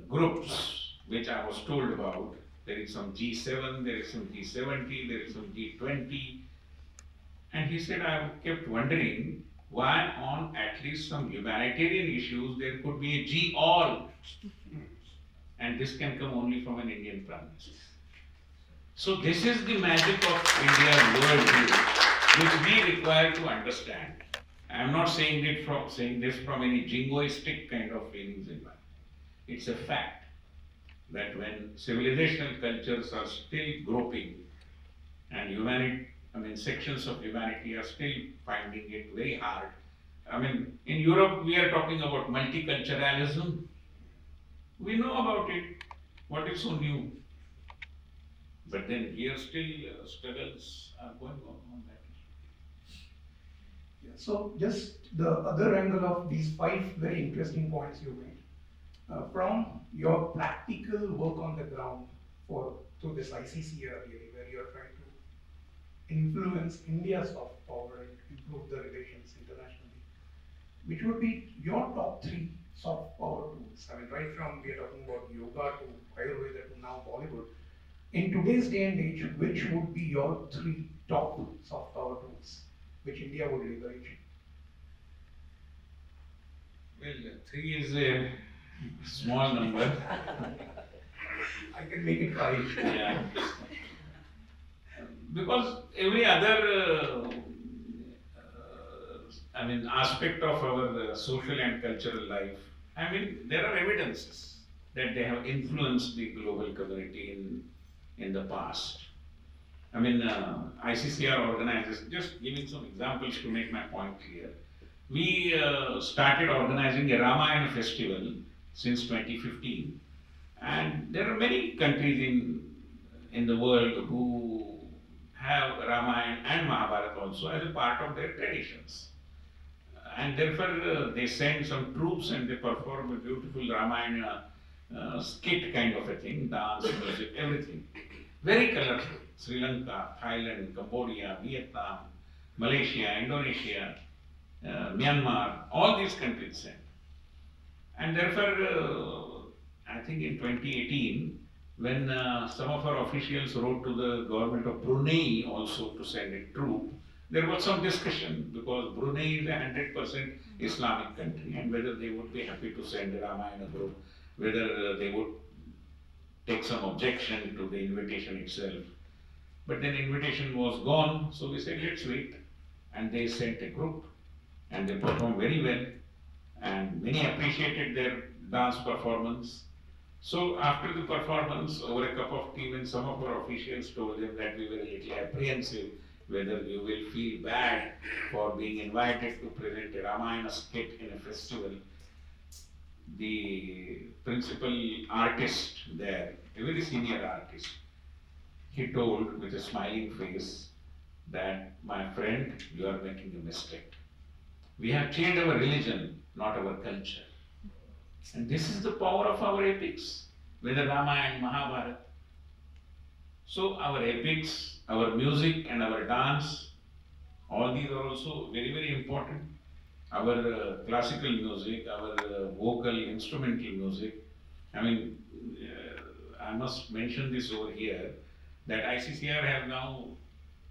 groups which I was told about. There is some G7, there is some G70, there is some G20. And he said, I kept wondering why on at least some humanitarian issues there could be a G all. And this can come only from an Indian Prime Minister. So this is the magic of India's worldview, which we require to understand. I am not saying this from any jingoistic kind of feelings in mind. It's a fact that when civilizational cultures are still groping and sections of humanity are still finding it very hard. In Europe we are talking about multiculturalism. We know about it. What is so new? But then here still struggles are going on that issue. Yeah, so just the other angle of these 5 very interesting points you made. From your practical work on the ground through this ICCR really, where you are trying to influence India's soft power and improve the relations internationally, which would be your top 3 soft power tools? Right from we are talking about yoga to Ayurveda to now Bollywood. In today's day and age, which would be your 3 top soft power tools which India would leverage? Well, 3 is a small number. I can make it 5. Yeah. Because every other aspect of our social and cultural life, there are evidences that they have influenced the global community in the past. ICCR organizes, just giving some examples to make my point clear. We started organizing a Ramayana festival since 2015, and there are many countries in the world who have Ramayana and Mahabharata also as a part of their traditions. And therefore they send some troops and they perform a beautiful Ramayana skit kind of a thing, dance, music, everything. Very colorful. Sri Lanka, Thailand, Cambodia, Vietnam, Malaysia, Indonesia, Myanmar, all these countries send. And therefore, I think in 2018, when some of our officials wrote to the government of Brunei also to send a troop, there was some discussion because Brunei is a 100% Islamic country and whether they would be happy to send a Ramayana group, whether they would take some objection to the invitation itself. But then invitation was gone, so we said let's wait. And they sent a group and they performed very well and many appreciated their dance performance. So after the performance, over a cup of tea, when some of our officials told them that we were a little apprehensive whether you will feel bad for being invited to present a Ramayana skit in a festival, the principal artist there, a very senior artist, he told with a smiling face that, my friend, you are making a mistake. We have changed our religion, not our culture. And this is the power of our epics, whether Ramayana, Mahabharata. So our epics, our music and our dance, all these are also very, very important. Our classical music, our vocal, instrumental music. I mean, I must mention this over here, that ICCR have now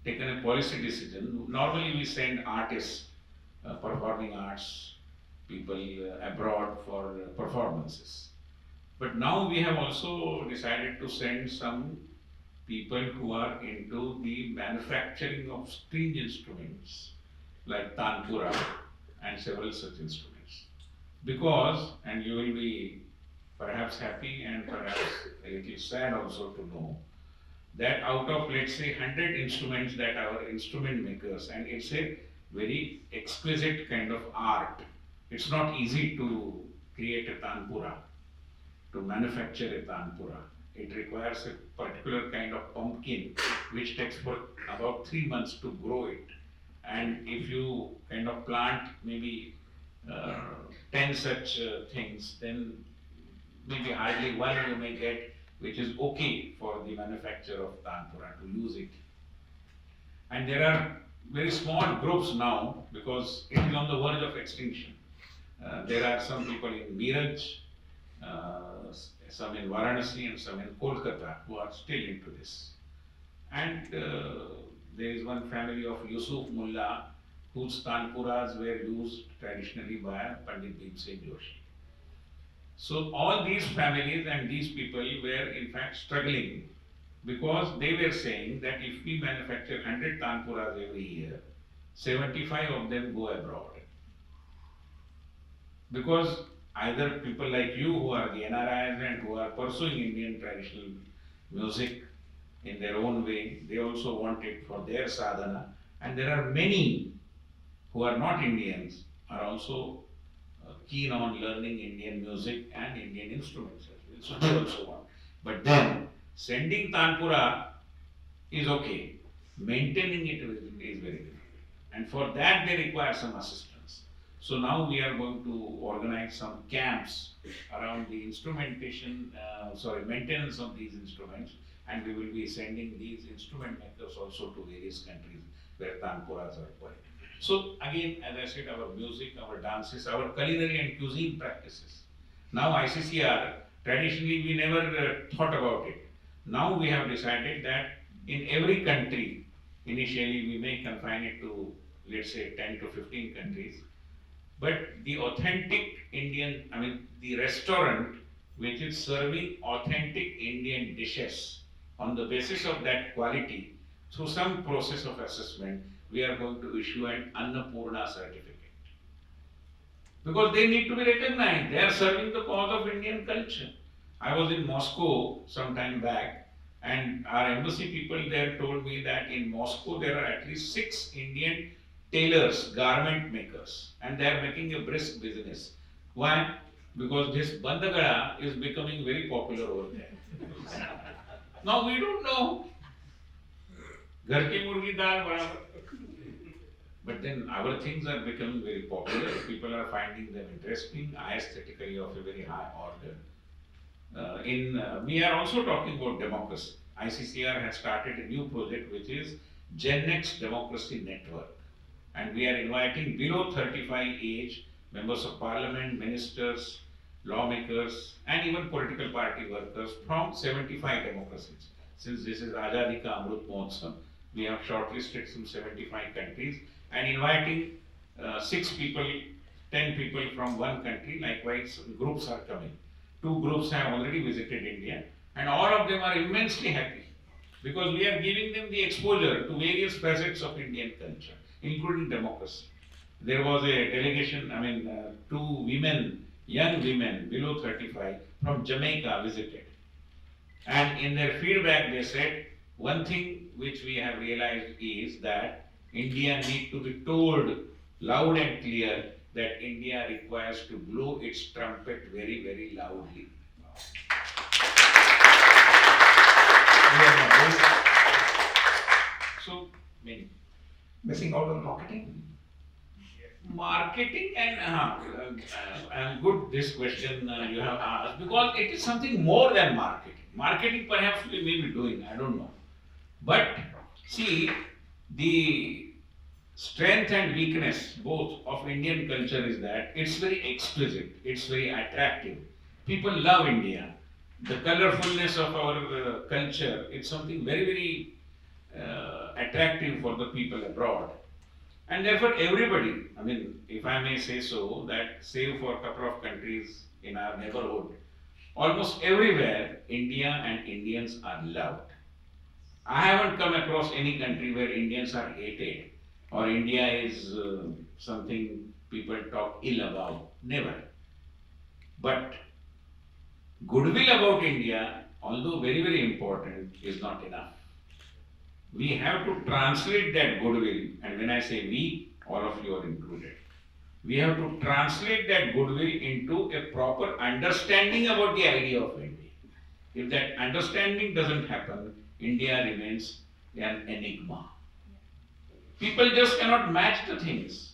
taken a policy decision. Normally we send artists, performing arts, people abroad for performances. But now we have also decided to send some people who are into the manufacturing of string instruments like tanpura and several such instruments. Because, and you will be perhaps happy and perhaps a little sad also to know, that out of let's say 100 instruments that our instrument makers, and it's a very exquisite kind of art. It's not easy to create a tanpura, to manufacture a tanpura. It requires a particular kind of pumpkin which takes for about 3 months to grow it. And if you kind of plant maybe 10 such things, then maybe hardly one you may get which is okay for the manufacture of tanpura to use it. And there are very small groups now because it is on the verge of extinction. There are some people in Miraj, some in Varanasi and some in Kolkata who are still into this. And there is one family of Yusuf Mullah whose tanpuras were used traditionally by Pandit Bhimsen Joshi. So all these families and these people were in fact struggling because they were saying that if we manufacture 100 tanpuras every year, 75 of them go abroad. Because either people like you who are the NRIs and who are pursuing Indian traditional music in their own way, they also want it for their sadhana. And there are many who are not Indians, are also keen on learning Indian music and Indian instruments as well. So they also want. But then, sending tanpura is okay. Maintaining it is very difficult. And for that they require some assistance. So now we are going to organize some camps around the instrumentation, maintenance of these instruments, and we will be sending these instrument makers also to various countries where tanpuras are required. So again, as I said, our music, our dances, our culinary and cuisine practices. Now ICCR, traditionally we never thought about it. Now we have decided that in every country, initially we may confine it to, let's say, 10 to 15 countries, but the authentic Indian, the restaurant which is serving authentic Indian dishes, on the basis of that quality, through some process of assessment, we are going to issue an Annapurna certificate. Because they need to be recognized. They are serving the cause of Indian culture. I was in Moscow some time back, and our embassy people there told me that in Moscow there are at least 6 Indian tailors, garment makers, and they are making a brisk business. Why? Because this Bandagada is becoming very popular over there. Now we don't know. Ghar ki murgi dal barabar. But then our things are becoming very popular. People are finding them interesting, aesthetically of a very high order. We are also talking about democracy. ICCR has started a new project which is Gen X Democracy Network. And we are inviting below 35 age members of parliament, ministers, lawmakers, and even political party workers from 75 democracies. Since this is Azadi Ka Amrut Mahotsav, we have shortlisted some 75 countries and inviting 6 people, 10 people from one country. Likewise, groups are coming. 2 groups have already visited India, and all of them are immensely happy because we are giving them the exposure to various facets of Indian culture, including democracy. There was a delegation, 2 women, young women below 35 from Jamaica visited. And in their feedback, they said, one thing which we have realized is that India needs to be told loud and clear that India requires to blow its trumpet very, very loudly. So many. Missing out on marketing? Marketing and good this question you have asked because it is something more than marketing. Marketing perhaps we may be doing, I don't know. But see, the strength and weakness both of Indian culture is that it's very exquisite, it's very attractive. People love India. The colorfulness of our culture, it's something very, very attractive for the people abroad. And therefore everybody, if I may say so, that save for a couple of countries in our neighborhood, almost everywhere India and Indians are loved. I haven't come across any country where Indians are hated or India is something people talk ill about. Never. But goodwill about India, although very, very important, is not enough. We have to translate that goodwill, and when I say we, all of you are included. We have to translate that goodwill into a proper understanding about the idea of India. If that understanding doesn't happen, India remains an enigma. People just cannot match the things.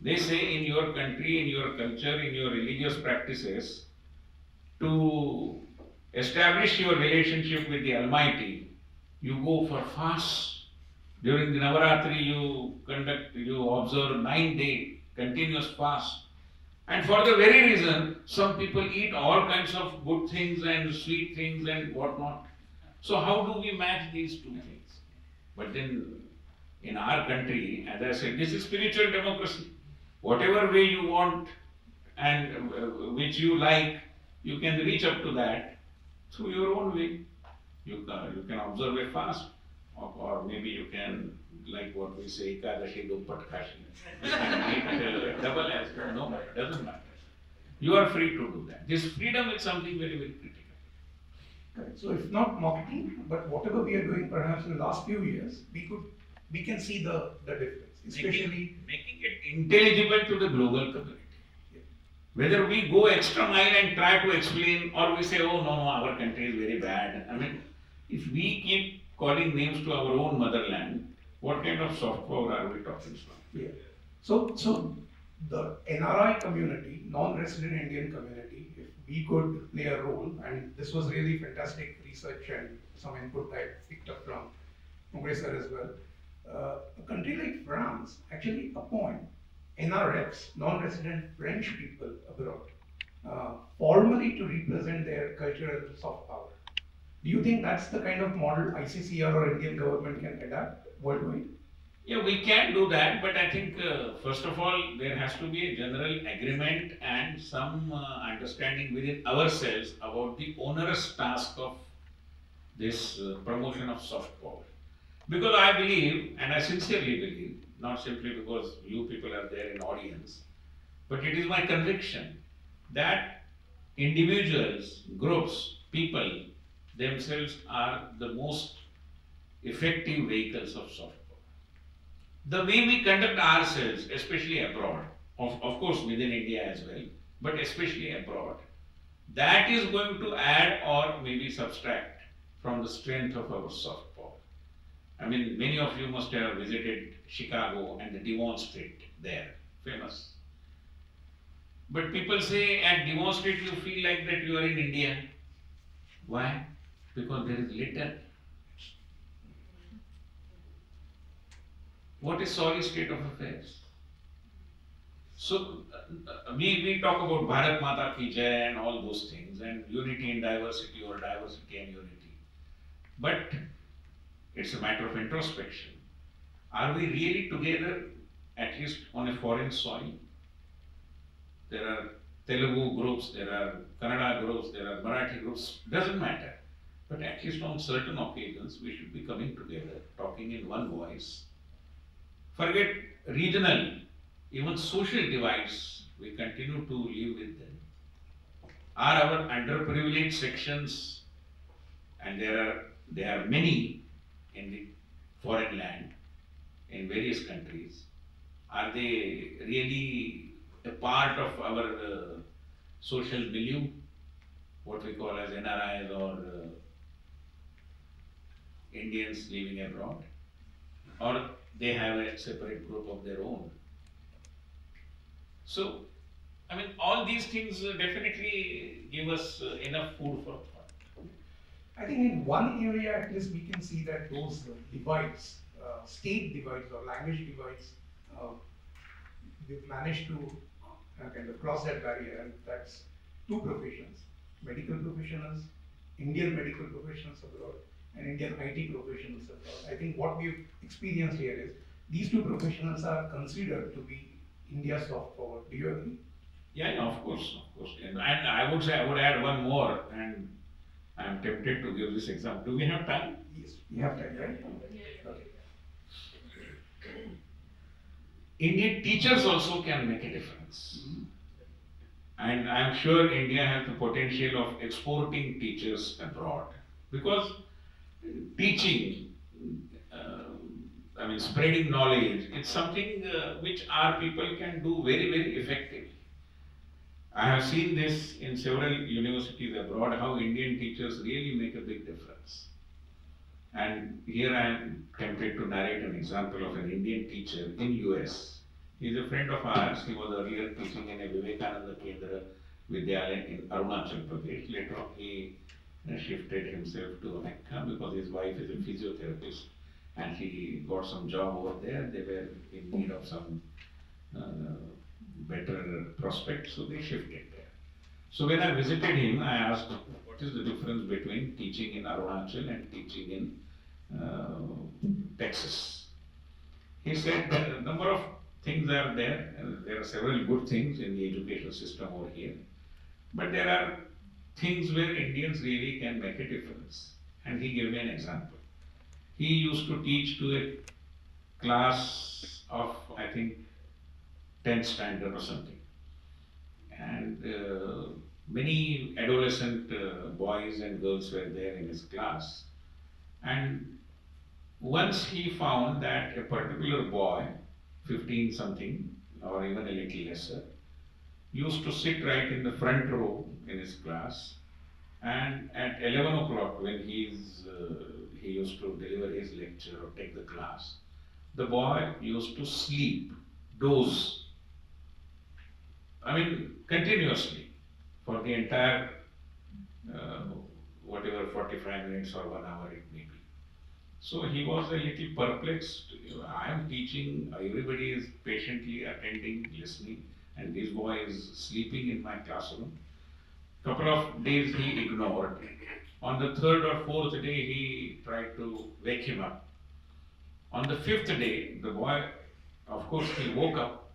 They say in your country, in your culture, in your religious practices, to establish your relationship with the Almighty, you go for fast. During the Navaratri, you observe 9-day continuous fast. And for the very reason, some people eat all kinds of good things and sweet things and whatnot. So how do we match these two things? But then in our country, as I said, this is spiritual democracy. Whatever way you want and which you like, you can reach up to that through your own way. You can observe a fast, or maybe you can, like what we say, Ekadashi Duppat Kashi. You can eat double as well. No matter, doesn't matter. You are free to do that. This freedom is something very, very critical. Correct. So if not marketing, but whatever we are doing perhaps in the last few years, we can see the difference. Especially making it intelligible to the global community. Whether we go extra mile and try to explain, or we say, oh no, our country is very bad. If we keep calling names to our own motherland, what kind of soft power are we talking about? Yeah. So the NRI community, non-resident Indian community, if we could play a role, and this was really fantastic research and some input I picked up from Congress as well. A country like France actually appoint NRFs, non-resident French people abroad, formally to represent their cultural soft power. Do you think that's the kind of model ICCR or Indian government can adapt worldwide? Yeah, we can do that, but I think first of all, there has to be a general agreement and some understanding within ourselves about the onerous task of this promotion of soft power. Because I believe, and I sincerely believe, not simply because you people are there in audience, but it is my conviction that individuals, groups, people themselves are the most effective vehicles of soft power. The way we conduct ourselves, especially abroad, of course within India as well, but especially abroad, that is going to add or maybe subtract from the strength of our soft power. I mean, many of you must have visited Chicago and the Devon Street there, famous. But people say at Devon Street you feel like that you are in India. Why? Because there is litter. What is sorry state of affairs? So we talk about Bharat Mata Ki Jai and all those things and unity in diversity or diversity and unity. But it's a matter of introspection. Are we really together, at least on a foreign soil? There are Telugu groups, there are Kannada groups, there are Marathi groups, doesn't matter. But at least on certain occasions, we should be coming together, talking in one voice. Forget regional, even social divides, we continue to live with them. Are our underprivileged sections, and there are many in the foreign land, in various countries, are they really a part of our social milieu, what we call as NRIs or Indians living abroad? Or they have a separate group of their own? So, I mean, all these things definitely give us enough food for thought. I think in one area at least we can see that those divides, state divides or language divides, they've managed to kind of cross that barrier, and that's two professions: medical professionals, Indian medical professionals abroad, and Indian IT professionals abroad. I think what we've experienced here is these two professionals are considered to be India's soft power. Do you agree? Yeah, of course. And I would say, I would add one more, and I'm tempted to give this example. Do we have time? Yes, we have time, right? Okay. Indian teachers also can make a difference. And I'm sure India has the potential of exporting teachers abroad. Because teaching, spreading knowledge, it's something which our people can do very, very effectively. I have seen this in several universities abroad, how Indian teachers really make a big difference. And here I am tempted to narrate an example of an Indian teacher in US. He is a friend of ours. He was earlier teaching in a Vivekananda Kendra Vidyalaya in Arunachal Pradesh. Later on he shifted himself to Mecca because his wife is a physiotherapist and he got some job over there. They were in need of some better prospects, so they shifted there. So when I visited him, I asked, what is the difference between teaching in Arunachal and teaching in Texas? He said that a number of things are there. There are several good things in the education system over here. But there are things where Indians really can make a difference. And he gave me an example. He used to teach to a class of, I think, 10th standard or something. And many adolescent boys and girls were there in his class. And once he found that a particular boy, 15 something or even a little lesser, used to sit right in the front row in his class, and at 11 o'clock when he used to deliver his lecture or take the class, the boy used to sleep, doze, continuously for the entire whatever 45 minutes or 1 hour it may be. So he was a little perplexed. I am teaching, everybody is patiently attending, listening, and this boy is sleeping in my classroom. Couple of days he ignored. On the third or fourth day, he tried to wake him up. On the fifth day, the boy, of course, he woke up,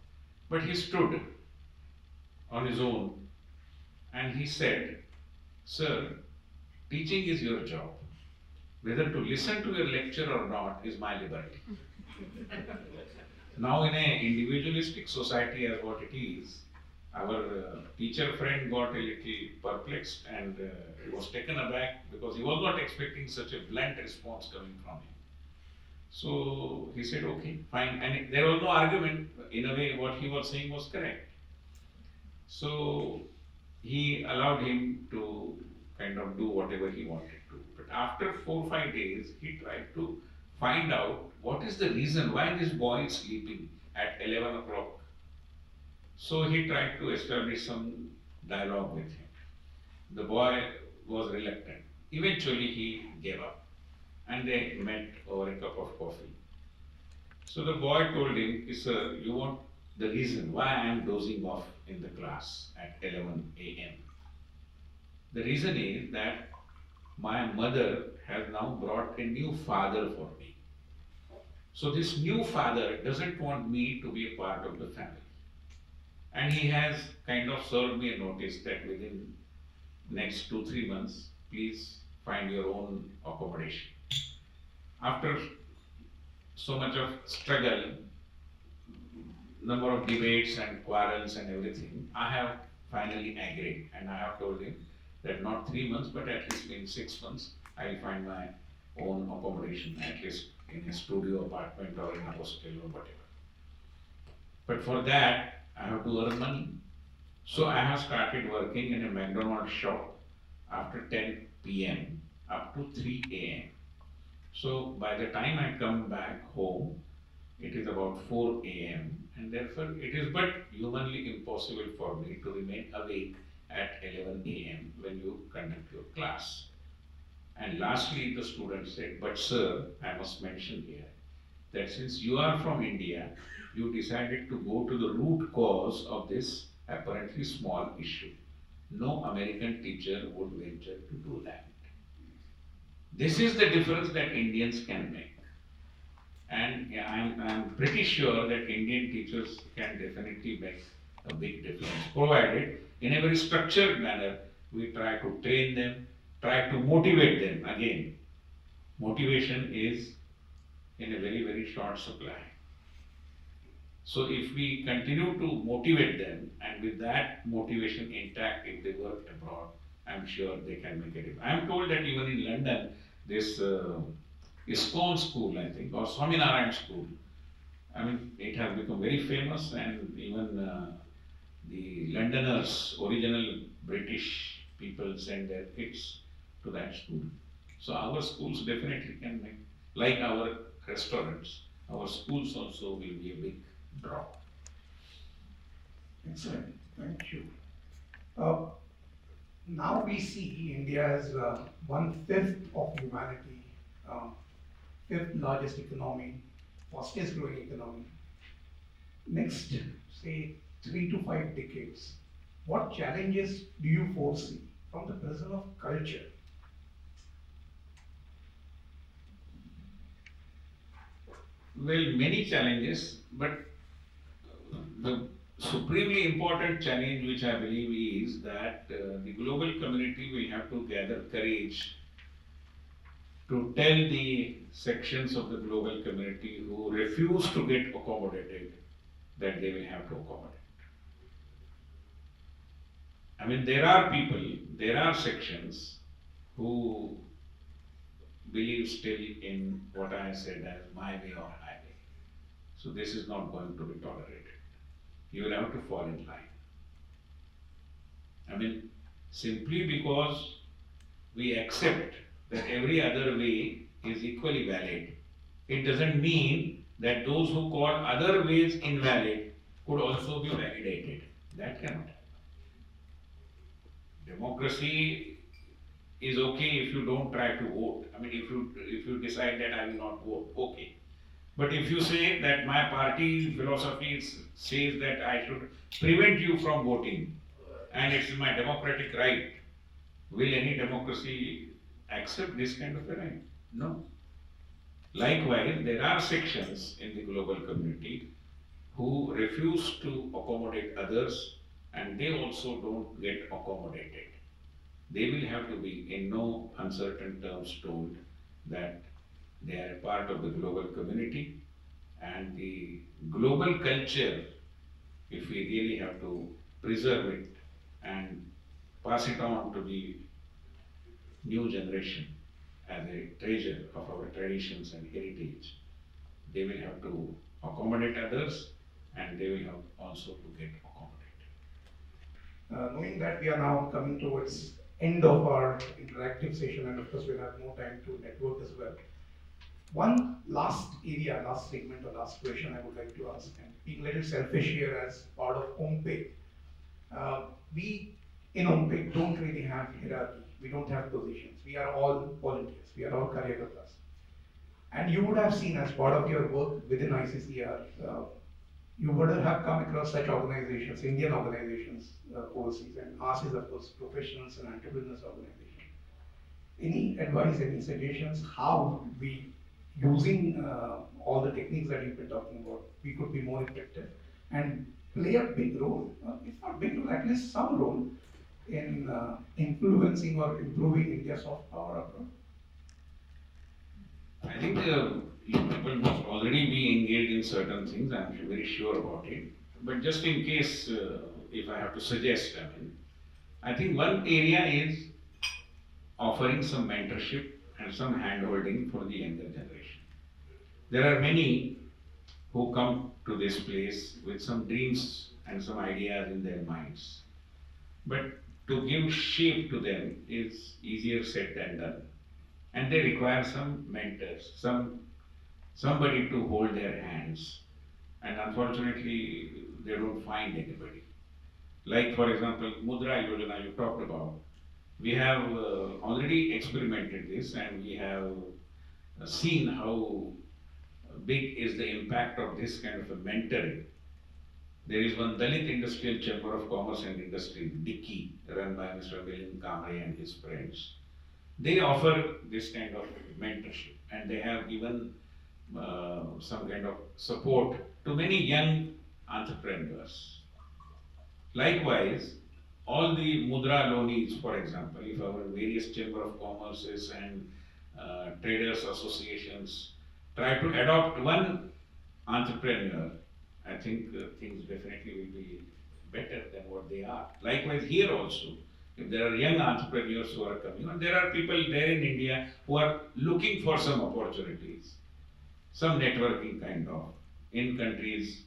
but he stood on his own and he said, "Sir, teaching is your job. Whether to listen to your lecture or not is my liberty." Now in an individualistic society as what it is, our teacher friend got a little perplexed and was taken aback because he was not expecting such a blunt response coming from him. So he said, okay, fine. And there was no argument. In a way, what he was saying was correct. So he allowed him to kind of do whatever he wanted to. But after 4 or 5 days, he tried to find out what is the reason why this boy is sleeping at 11 o'clock. So he tried to establish some dialogue with him. The boy was reluctant. Eventually he gave up and they met over a cup of coffee. So the boy told him, sir, you want the reason why I am dozing off in the class at 11 a.m. The reason is that my mother has now brought a new father for me. So this new father doesn't want me to be a part of the family. And he has kind of served me a notice that within next 2-3 months, please find your own accommodation. After so much of struggle, number of debates and quarrels and everything, I have finally agreed, and I have told him that not 3 months, but at least in 6 months, I will find my own accommodation, at least in a studio apartment or in a hostel or whatever. But for that, I have to earn money. So I have started working in a McDonald's shop after 10 p.m. up to 3 a.m. So by the time I come back home, it is about 4 a.m. and therefore it is but humanly impossible for me to remain awake at 11 a.m. when you conduct your class. And lastly, the student said, but sir, I must mention here that since you are from India, you decided to go to the root cause of this apparently small issue. No American teacher would venture to do that. This is the difference that Indians can make. And yeah, I'm pretty sure that Indian teachers can definitely make a big difference, provided in a very structured manner we try to train them, try to motivate them. Again, motivation is in a very, very short supply. So if we continue to motivate them and with that motivation intact, if they work abroad, I'm sure they can make a difference. I'm told that even in London, this ISKCON school, I think, or Swaminarayan school, I mean, it has become very famous, and even the Londoners, original British people, send their kids to that school. So our schools definitely can make, like our restaurants, our schools also will be a big draw. Excellent, thank you. Now we see India as 1/5 of humanity, 5th largest economy, fastest growing economy. Next, say 3 to 5 decades, what challenges do you foresee from the prism of culture? Well, many challenges, but the supremely important challenge which I believe is that the global community will have to gather courage to tell the sections of the global community who refuse to get accommodated that they will have to accommodate. I mean, there are people, there are sections who believe still in what I said as my way or highway. So this is not going to be tolerated. You will have to fall in line. I mean, simply because we accept that every other way is equally valid, it doesn't mean that those who call other ways invalid could also be validated. That cannot happen. Democracy is okay if you don't try to vote. I mean, if you decide that I will not vote, okay. But if you say that my party philosophy says that I should prevent you from voting, and it's my democratic right, will any democracy accept this kind of a right? No. Likewise, there are sections in the global community who refuse to accommodate others, and they also don't get accommodated. They will have to be in no uncertain terms told that they are a part of the global community, and the global culture, if we really have to preserve it and pass it on to the new generation as a treasure of our traditions and heritage, they will have to accommodate others, and they will have also to get accommodated. Knowing that we are now coming towards end of our interactive session, and of course we'll have more time to network as well, One last area, last segment or last question I would like to ask, and being a little selfish here as part of OMPEG, we in OMPEG don't really have hierarchy, we don't have positions, we are all volunteers, we are all Karyakartas. And you would have seen as part of your work within ICCR, you would have come across such organizations, Indian organizations overseas, and ours is of course professionals and entrepreneurs organization. Any advice, any suggestions how we, using all the techniques that you've been talking about, we could be more effective and play a big role, if not big role, at least some role in influencing or improving India's soft power abroad? I think people must already be engaged in certain things, I'm very sure about it. But just in case, if I have to suggest, I think one area is offering some mentorship and some hand-holding for the younger generation. There are many who come to this place with some dreams and some ideas in their minds. But to give shape to them is easier said than done. And they require some mentors, somebody to hold their hands. And unfortunately, they don't find anybody. Like for example, Mudra Yojana you talked about. We have already experimented this and we have seen how big is the impact of this kind of a mentoring. There is one Dalit Industrial Chamber of Commerce and Industry, Dicky, run by Mr. Milind Kamre and his friends. They offer this kind of mentorship and they have given some kind of support to many young entrepreneurs. Likewise, all the Mudra loanees, for example, if our various Chamber of Commerces and traders associations try to adopt one entrepreneur, I think things definitely will be better than what they are. Likewise here also, if there are young entrepreneurs who are coming, and there are people there in India who are looking for some opportunities, some networking kind of, in countries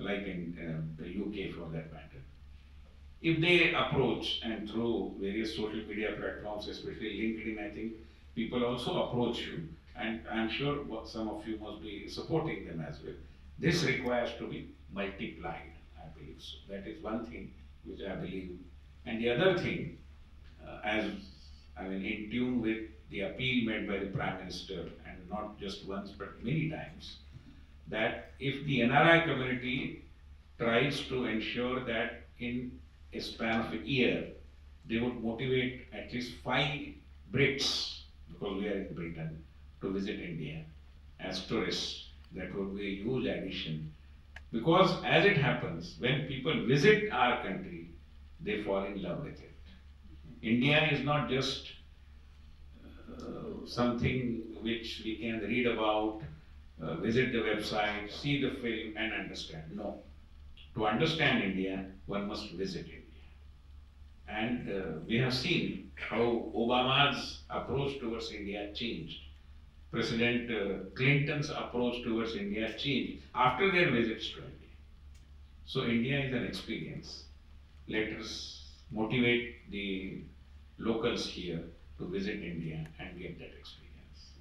like in the UK for that matter. If they approach and through various social media platforms, especially LinkedIn, I think people also approach you, and I'm sure some of you must be supporting them as well. This requires to be multiplied, I believe so. That is one thing which I believe. And the other thing, in tune with the appeal made by the Prime Minister, and not just once but many times, that if the NRI community tries to ensure that in a span of a year, they would motivate at least 5 Brits, because we are in Britain, to visit India as tourists, that would be a huge addition. Because as it happens, when people visit our country, they fall in love with it. India is not just something which we can read about, visit the website, see the film and understand. No. To understand India, one must visit India. And we have seen how Obama's approach towards India changed. President Clinton's approach towards India changed after their visits to India. So India is an experience. Let us motivate the locals here to visit India and get that experience.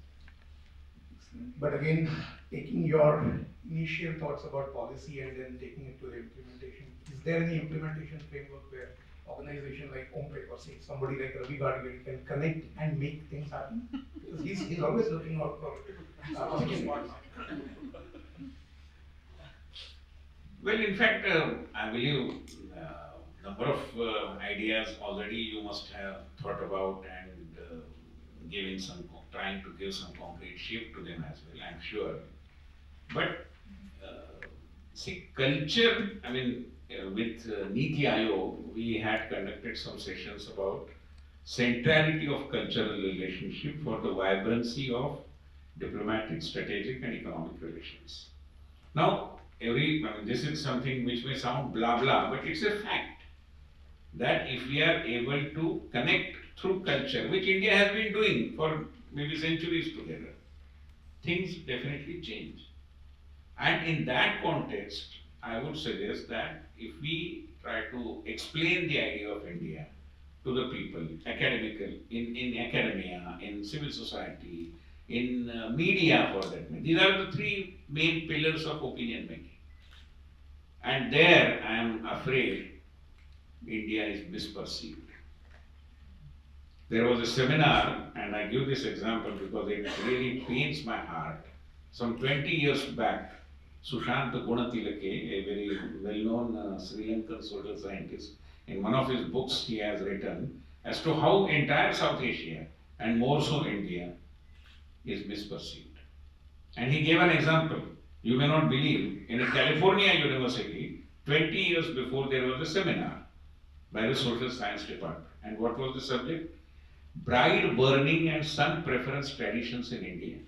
But again, taking your initial thoughts about policy and then taking it to the implementation, is there any implementation framework where organization like OMPEG or say somebody like Ravi Gadgil can connect and make things happen? Because he's always looking out for opportunities. Well, in fact, I believe number of ideas already you must have thought about and trying to give some concrete shape to them as well, I'm sure. But see, culture, with Niti Aayog, we had conducted some sessions about centrality of cultural relationship for the vibrancy of diplomatic, strategic and economic relations. Now, this is something which may sound blah blah, but it's a fact that if we are able to connect through culture, which India has been doing for maybe centuries together, things definitely change. And in that context, I would suggest that if we try to explain the idea of India to the people, in academia, in civil society, in media for that matter. These are the three main pillars of opinion making. And there I am afraid India is misperceived. There was a seminar, and I give this example because it really pains my heart. Some 20 years back, Sushant Gunatilake, a very well-known Sri Lankan social scientist, in one of his books he has written as to how entire South Asia, and more so India, is misperceived. And he gave an example. You may not believe, in a California university, 20 years before there was a seminar by the social science department. And what was the subject? Bride burning and son preference traditions in India.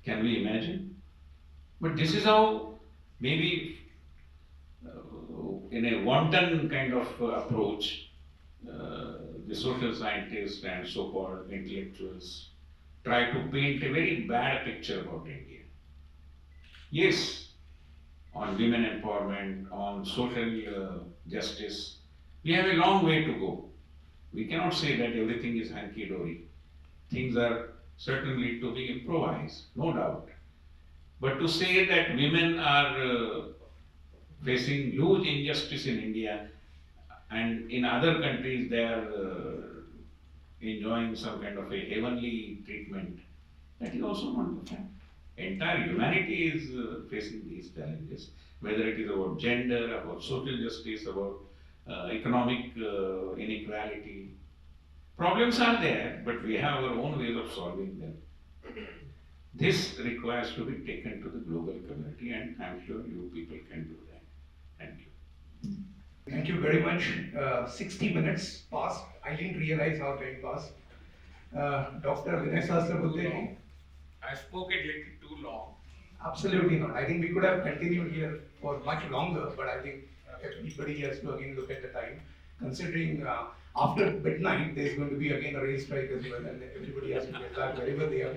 Can we imagine? But this is how, maybe in a wanton kind of approach, the social scientists and so-called intellectuals try to paint a very bad picture about India. Yes, on women empowerment, on social justice, we have a long way to go. We cannot say that everything is hunky-dory. Things are certainly to be improvised, no doubt. But to say that women are facing huge injustice in India and in other countries they are enjoying some kind of a heavenly treatment, that is also not the fact. Entire humanity is facing these challenges, whether it is about gender, about social justice, about economic inequality. Problems are there, but we have our own ways of solving them. This requires to be taken to the global community, and I'm sure you people can do that. Thank you. Thank you very much. 60 minutes passed. I didn't realize how time passed. Dr. Vinay Sahasrabuddhe. I spoke a little too long. Absolutely not. I think we could have continued here for much longer, but I think everybody has to again look at the time. Considering after midnight, there's going to be again a rail strike as well, and everybody has to get back wherever they are.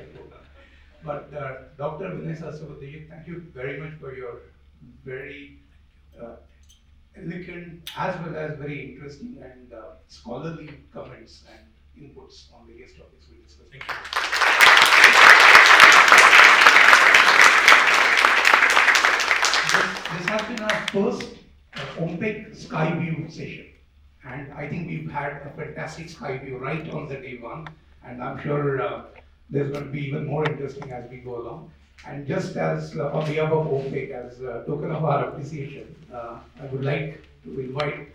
But Dr. Vinay Sahasrabuddhe, thank you very much for your very elegant as well as very interesting and scholarly comments and inputs on various topics we discussed. Thank you. This has been our first OMPEG SkyView session, and I think we've had a fantastic SkyView right on the day one, and I'm sure there's going to be even more interesting as we go along. And just as on behalf of OMPEG, as a token of our appreciation, I would like to invite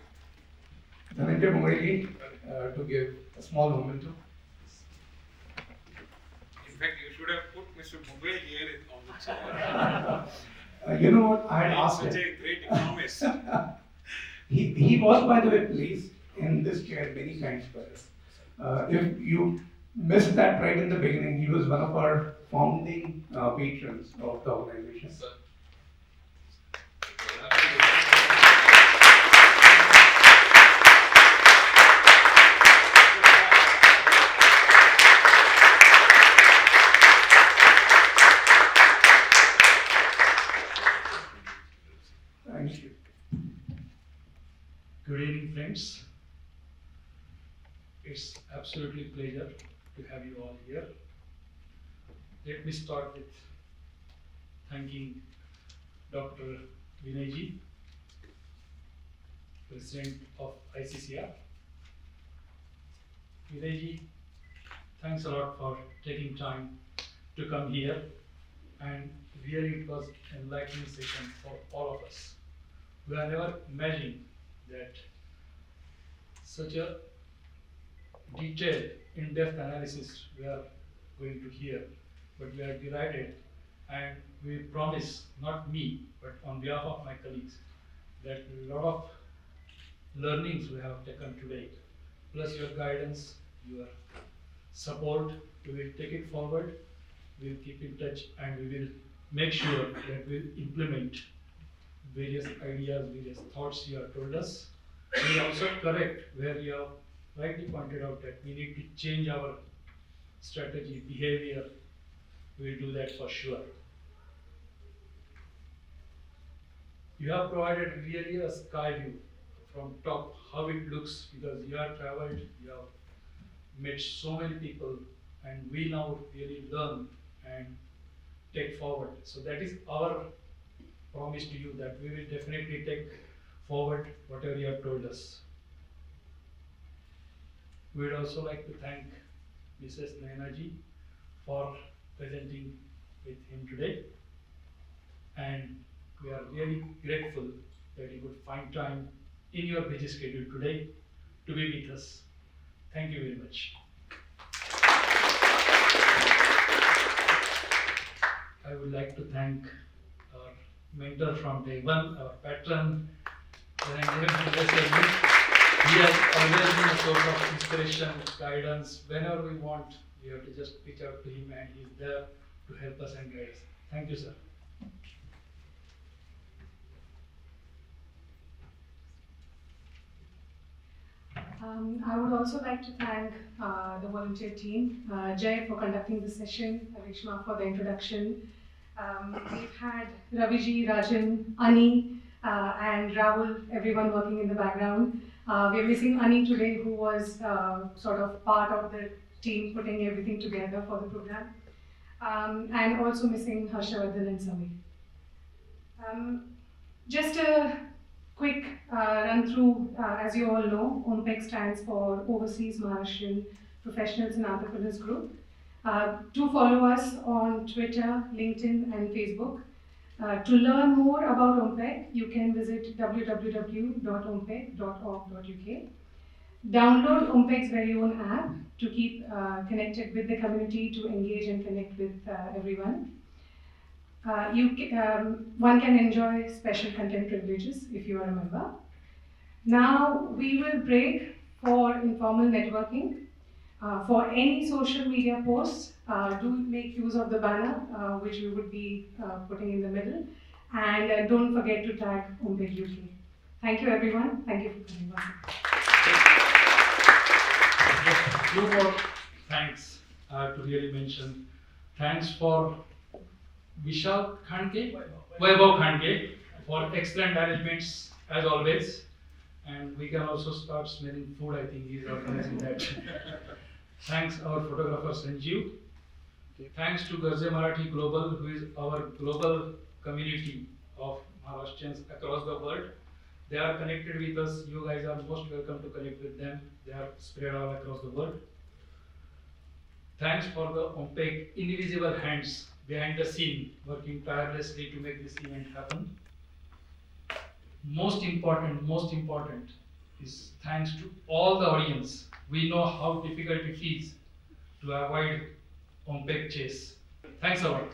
Dhananjay Mongale to give a small memento. In fact, you should have put Mr. Mumbai here on the chair. You know what, I had asked Such him. a great economist. He was, by the way, placed in this chair many times by us. If you missed that right in the beginning, he was one of our founding patrons of the organization. Thank you. Good evening, friends. It's absolutely a pleasure to have you all here. Let me start with thanking Dr. Vinay Ji, President of ICCR. Vinay Ji, thanks a lot for taking time to come here, and really it was an enlightening session for all of us. We have never imagined that such a detailed, in-depth analysis we are going to hear, but we are delighted, and we promise, not me, but on behalf of my colleagues, that a lot of learnings we have taken today, plus your guidance, your support, we will take it forward, we will keep in touch, and we will make sure that we will implement various ideas, various thoughts you have told us. We will also correct where you have rightly pointed out that we need to change our strategy, behavior. We will do that for sure. You have provided really a sky view from top, how it looks, because you have traveled, you have met so many people, and we now really learn and take forward. So that is our promise to you, that we will definitely take forward whatever you have told us. We would also like to thank Mrs. Nainaji for presenting with him today, and we are really grateful that you could find time in your busy schedule today to be with us. Thank you very much. I would like to thank our mentor from day one, our patron, Vinay Sahasrabuddhe. He has always been a source of inspiration, guidance. Whenever we want, we have to just reach out to him, and he's there to help us and guide us. Thank you, sir. I would also like to thank the volunteer team, Jay for conducting the session, Rishma for the introduction. We've had Raviji, Rajan, Ani, and Rahul, everyone working in the background. We're missing Ani today, who was sort of part of the team putting everything together for the program. And also missing Harshavardhan and Samir. Just a quick run through, as you all know, OMPEG stands for Overseas Maharashtrian Professionals and Entrepreneurs Group. Do follow us on Twitter, LinkedIn, and Facebook. To learn more about OMPEG, you can visit www.ompeg.org.uk. Download OMPEG's very own app to keep connected with the community, to engage and connect with everyone. One can enjoy special content privileges if you are a member. Now we will break for informal networking. For any social media posts, do make use of the banner which we would be putting in the middle, and don't forget to tag OMPEG UK. Thank you everyone. Thank you for coming on. Just a few more thanks to really mention. Thanks for Vishal Khandke, Vaibhav Khandke, for excellent arrangements as always. And we can also start smelling food. I think he's organizing that. Thanks our photographer Sanjeev. Thanks to Garze Marathi Global, who is our global community of Maharashtrians across the world. They are connected with us. You guys are most welcome to connect with them. They are spread all across the world. Thanks for the OMPEG invisible hands behind the scene, working tirelessly to make this event happen. Most important is thanks to all the audience. We know how difficult it is to avoid OMPEG chase. Thanks a lot.